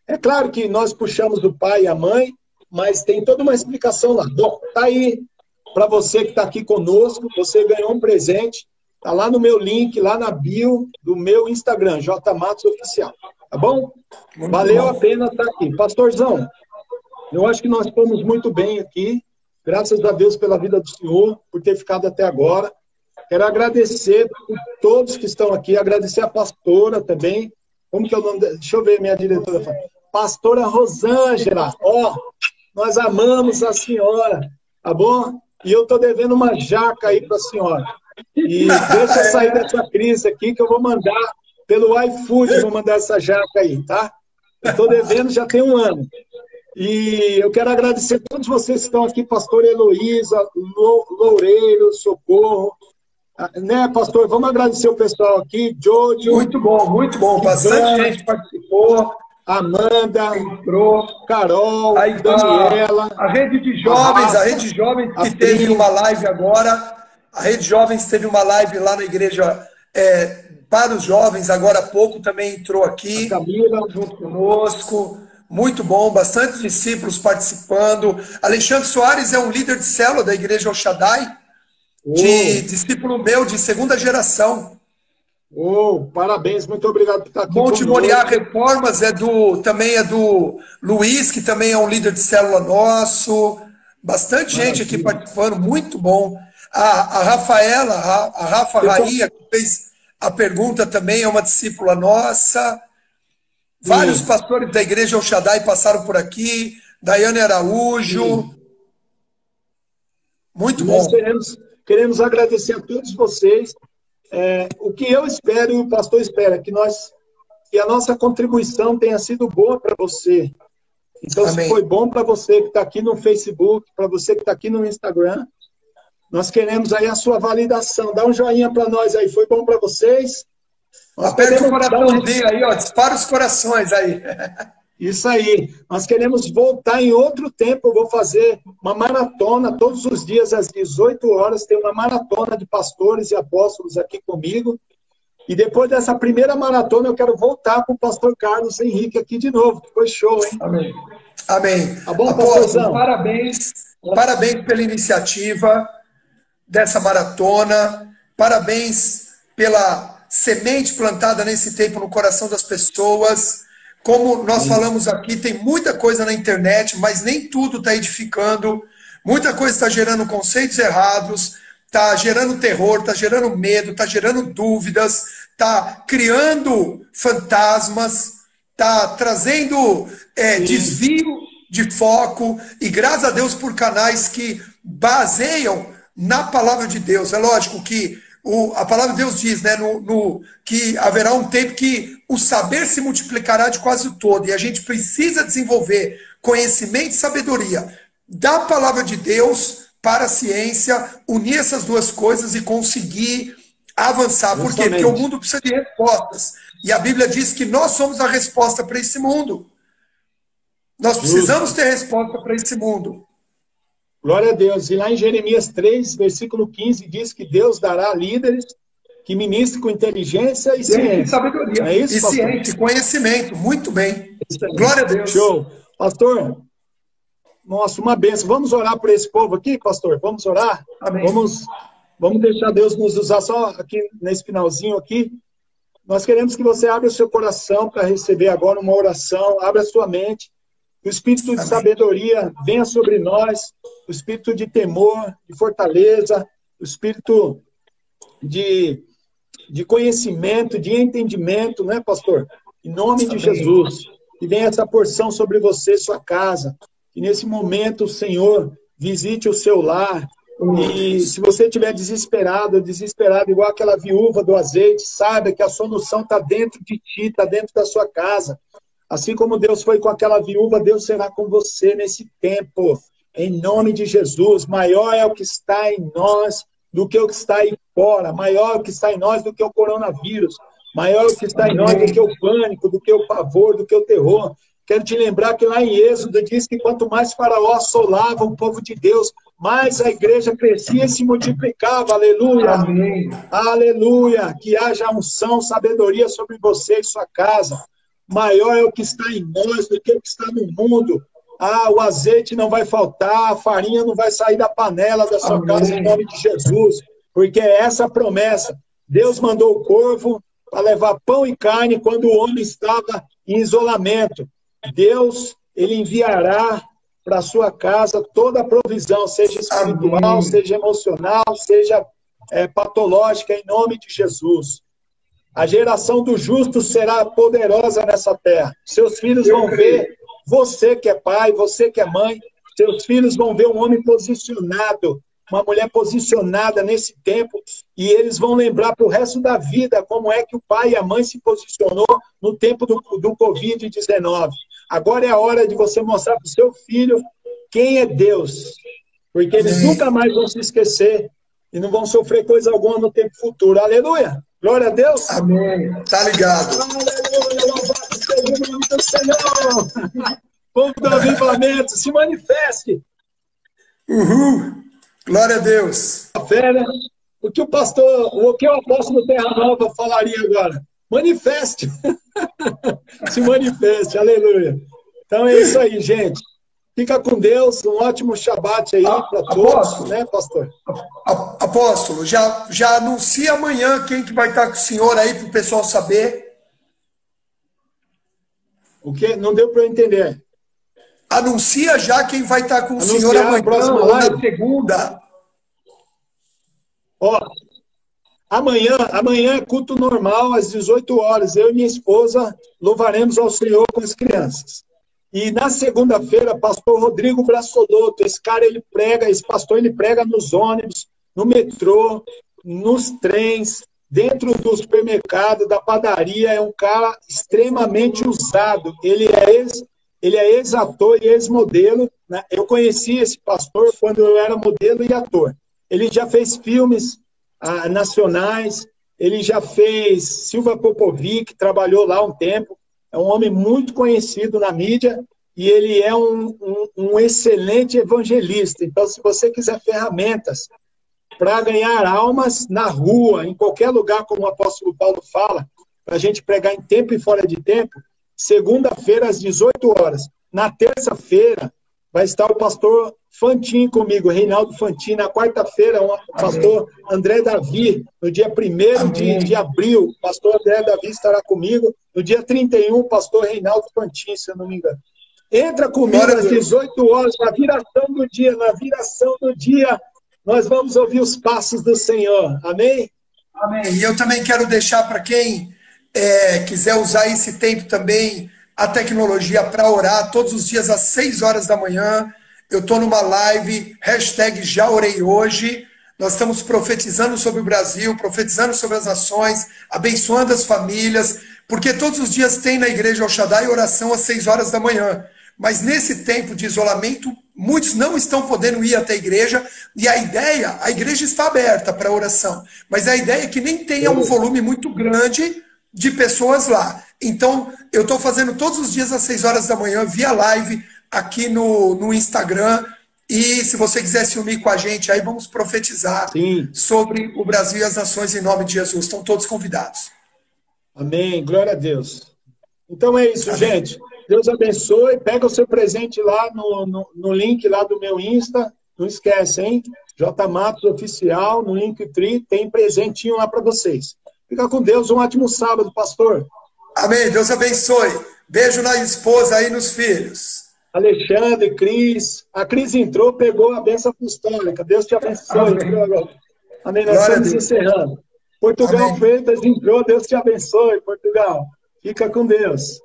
É claro que nós puxamos o pai e a mãe, mas tem toda uma explicação lá. Bom, tá aí para você que está aqui conosco, você ganhou um presente, está lá no meu link, lá na bio do meu Instagram, jmatosoficial. Tá bom? Valeu a pena estar aqui. Pastorzão, eu acho que nós fomos muito bem aqui, graças a Deus pela vida do senhor, por ter ficado até agora. Quero agradecer por todos que estão aqui, agradecer a pastora também. Como que é o nome dela? Deixa eu ver minha diretora. Pastora Rosângela. Ó, nós amamos a senhora, tá bom? E eu estou devendo uma jaca aí para a senhora. E deixa eu sair dessa crise aqui, que eu vou mandar pelo iFood, vou mandar essa jaca aí, tá? Eu estou devendo já tem um ano. E eu quero agradecer a todos vocês que estão aqui, pastor Heloísa, Loureiro, Socorro. Né, pastor? Vamos agradecer o pessoal aqui, Jojo. Muito bom. Bastante gente participou. Amanda, Carol, aí, Daniela. A rede de jovens que teve uma live agora. A rede de jovens teve uma live lá na igreja para os jovens, agora há pouco também entrou aqui. A Camila junto conosco. Muito bom, bastante discípulos participando. Alexandre Soares é um líder de célula da igreja El Shaddai, de discípulo meu, de 2ª geração. Parabéns, muito obrigado por estar aqui. Monte Moriá Reformas também é do Luiz, que também é um líder de célula nosso. Bastante gente aqui participando, muito bom. A Rafaela, a Rafa Raia, que fez a pergunta também, é uma discípula nossa. Vários pastores da igreja El Shaddai passaram por aqui. Daiane Araújo. Muito bom. Nós queremos agradecer a todos vocês. O que eu espero e o pastor espera, que a nossa contribuição tenha sido boa para você. Então, Amém. Se foi bom para você que está aqui no Facebook, para você que está aqui no Instagram, nós queremos aí a sua validação. Dá um joinha para nós aí. Foi bom para vocês? Aperta o coraçãozinho aí, ó. Dispara os corações aí. Isso aí. Nós queremos voltar em outro tempo. Eu vou fazer uma maratona todos os dias às 18 horas. Tem uma maratona de pastores e apóstolos aqui comigo. E depois dessa primeira maratona, eu quero voltar com o pastor Carlos Henrique aqui de novo. Foi show, hein? Amém. Amém. Tá bom, pastorzão? Parabéns. Parabéns pela iniciativa dessa maratona. Parabéns pela semente plantada nesse tempo no coração das pessoas. Como nós falamos aqui, tem muita coisa na internet, mas nem tudo está edificando. Muita coisa está gerando conceitos errados, está gerando terror, está gerando medo, está gerando dúvidas, está criando fantasmas, está trazendo desvio de foco. E graças a Deus por canais que baseiam na palavra de Deus. É lógico que A palavra de Deus diz, né, que haverá um tempo que o saber se multiplicará de quase todo, e a gente precisa desenvolver conhecimento e sabedoria da palavra de Deus para a ciência, unir essas duas coisas e conseguir avançar. Por quê? Porque o mundo precisa de respostas. E a Bíblia diz que nós somos a resposta para esse mundo. Nós precisamos ter resposta para esse mundo. Glória a Deus. E lá em Jeremias 3, versículo 15, diz que Deus dará líderes que ministrem com inteligência e ciência. Sabedoria. É isso, e pastor? ciência, conhecimento. Muito bem. Glória a Deus. Show. Pastor, nossa, uma bênção. Vamos orar por esse povo aqui, pastor? Vamos orar? Amém. Vamos deixar Deus nos usar só aqui nesse finalzinho aqui. Nós queremos que você abra o seu coração para receber agora uma oração. Abra a sua mente. O espírito de sabedoria venha sobre nós. O espírito de temor, de fortaleza. O espírito de conhecimento, de entendimento, né, pastor? Em nome de Jesus. Que venha essa porção sobre você, sua casa. Que nesse momento o Senhor visite o seu lar. E se você estiver desesperado igual aquela viúva do azeite, saiba que a solução está dentro de ti, está dentro da sua casa. Assim como Deus foi com aquela viúva, Deus será com você nesse tempo. Em nome de Jesus. Maior é o que está em nós do que o que está aí fora. Maior é o que está em nós do que o coronavírus. Maior é o que está em nós do que o pânico, do que o pavor, do que o terror. Quero te lembrar que lá em Êxodo diz que quanto mais Faraó assolava o povo de Deus, mais a igreja crescia e se multiplicava. Aleluia. Amém. Aleluia. Que haja unção, sabedoria sobre você e sua casa. Maior é o que está em nós do que o que está no mundo. O azeite não vai faltar, a farinha não vai sair da panela da sua casa em nome de Jesus. Porque é essa a promessa. Deus mandou o corvo para levar pão e carne quando o homem estava em isolamento. Deus, ele enviará para a sua casa toda a provisão, seja espiritual, seja emocional, seja patológica, em nome de Jesus. A geração do justo será poderosa nessa terra. Seus filhos vão ver, você que é pai, você que é mãe, seus filhos vão ver um homem posicionado, uma mulher posicionada nesse tempo, e eles vão lembrar para o resto da vida como é que o pai e a mãe se posicionou no tempo do Covid-19. Agora é a hora de você mostrar para o seu filho quem é Deus, porque eles nunca mais vão se esquecer e não vão sofrer coisa alguma no tempo futuro. Aleluia! Glória a Deus! Amém! Tá ligado! Aleluia! Louvado seja o nome do Senhor! Povo do avivamento, se manifeste! Uhul! Glória a Deus! Fé, né? O que o apóstolo Terra Nova falaria agora? Manifeste! Se manifeste, aleluia! Então é isso aí, gente. Fica com Deus, um ótimo Shabat aí para todos, né, pastor? Apóstolo, já anuncia amanhã quem que vai estar com o senhor aí para o pessoal saber. O quê? Não deu para eu entender. Anuncia já quem vai estar com o senhor amanhã ou na segunda. Ó, amanhã é culto normal, às 18 horas. Eu e minha esposa louvaremos ao Senhor com as crianças. E na segunda-feira, pastor Rodrigo Brassolotto, esse pastor, ele prega nos ônibus, no metrô, nos trens, dentro do supermercado, da padaria. É um cara extremamente usado. Ele é ex-ator e ex-modelo, né? Eu conheci esse pastor quando eu era modelo e ator. Ele já fez filmes nacionais, ele já fez Silva Popovic, trabalhou lá um tempo. É um homem muito conhecido na mídia e ele é um excelente evangelista. Então, se você quiser ferramentas para ganhar almas na rua, em qualquer lugar, como o apóstolo Paulo fala, para a gente pregar em tempo e fora de tempo, segunda-feira, às 18 horas. Na terça-feira, vai estar o pastor Fantin comigo, Reinaldo Fantin. Na quarta-feira, o pastor André Davi. No dia 1º de abril, o pastor André Davi estará comigo. No dia 31, o pastor Reinaldo Fantin, se eu não me engano. Entra comigo às 18 horas, na viração do dia. Na viração do dia, nós vamos ouvir os passos do Senhor. Amém? Amém. E eu também quero deixar para quem quiser usar esse tempo também, a tecnologia para orar, todos os dias às 6 horas da manhã. Eu estou numa live, #JaOreiHoje, Nós estamos profetizando sobre o Brasil, profetizando sobre as nações, abençoando as famílias, porque todos os dias tem na igreja El Shaddai oração às 6 horas da manhã. Mas nesse tempo de isolamento, muitos não estão podendo ir até a igreja, e a igreja está aberta para oração, mas a ideia é que nem tenha um volume muito grande de pessoas lá. Então, eu estou fazendo todos os dias às 6 horas da manhã, via live, aqui no Instagram, e se você quiser se unir com a gente, aí vamos profetizar sobre o Brasil e as nações em nome de Jesus. Estão todos convidados. Amém, glória a Deus. Então é isso, gente. Deus abençoe. Pega o seu presente lá no link lá do meu Insta. Não esquece, hein? J Matos Oficial, no Linktree, tem presentinho lá para vocês. Fica com Deus. Um ótimo sábado, pastor. Amém. Deus abençoe. Beijo na esposa aí nos filhos. Alexandre, Cris. A Cris entrou, pegou a bênção apostólica. Deus te abençoe. Amém. Nós estamos encerrando. Portugal Freitas entrou. Deus te abençoe, Portugal. Fica com Deus.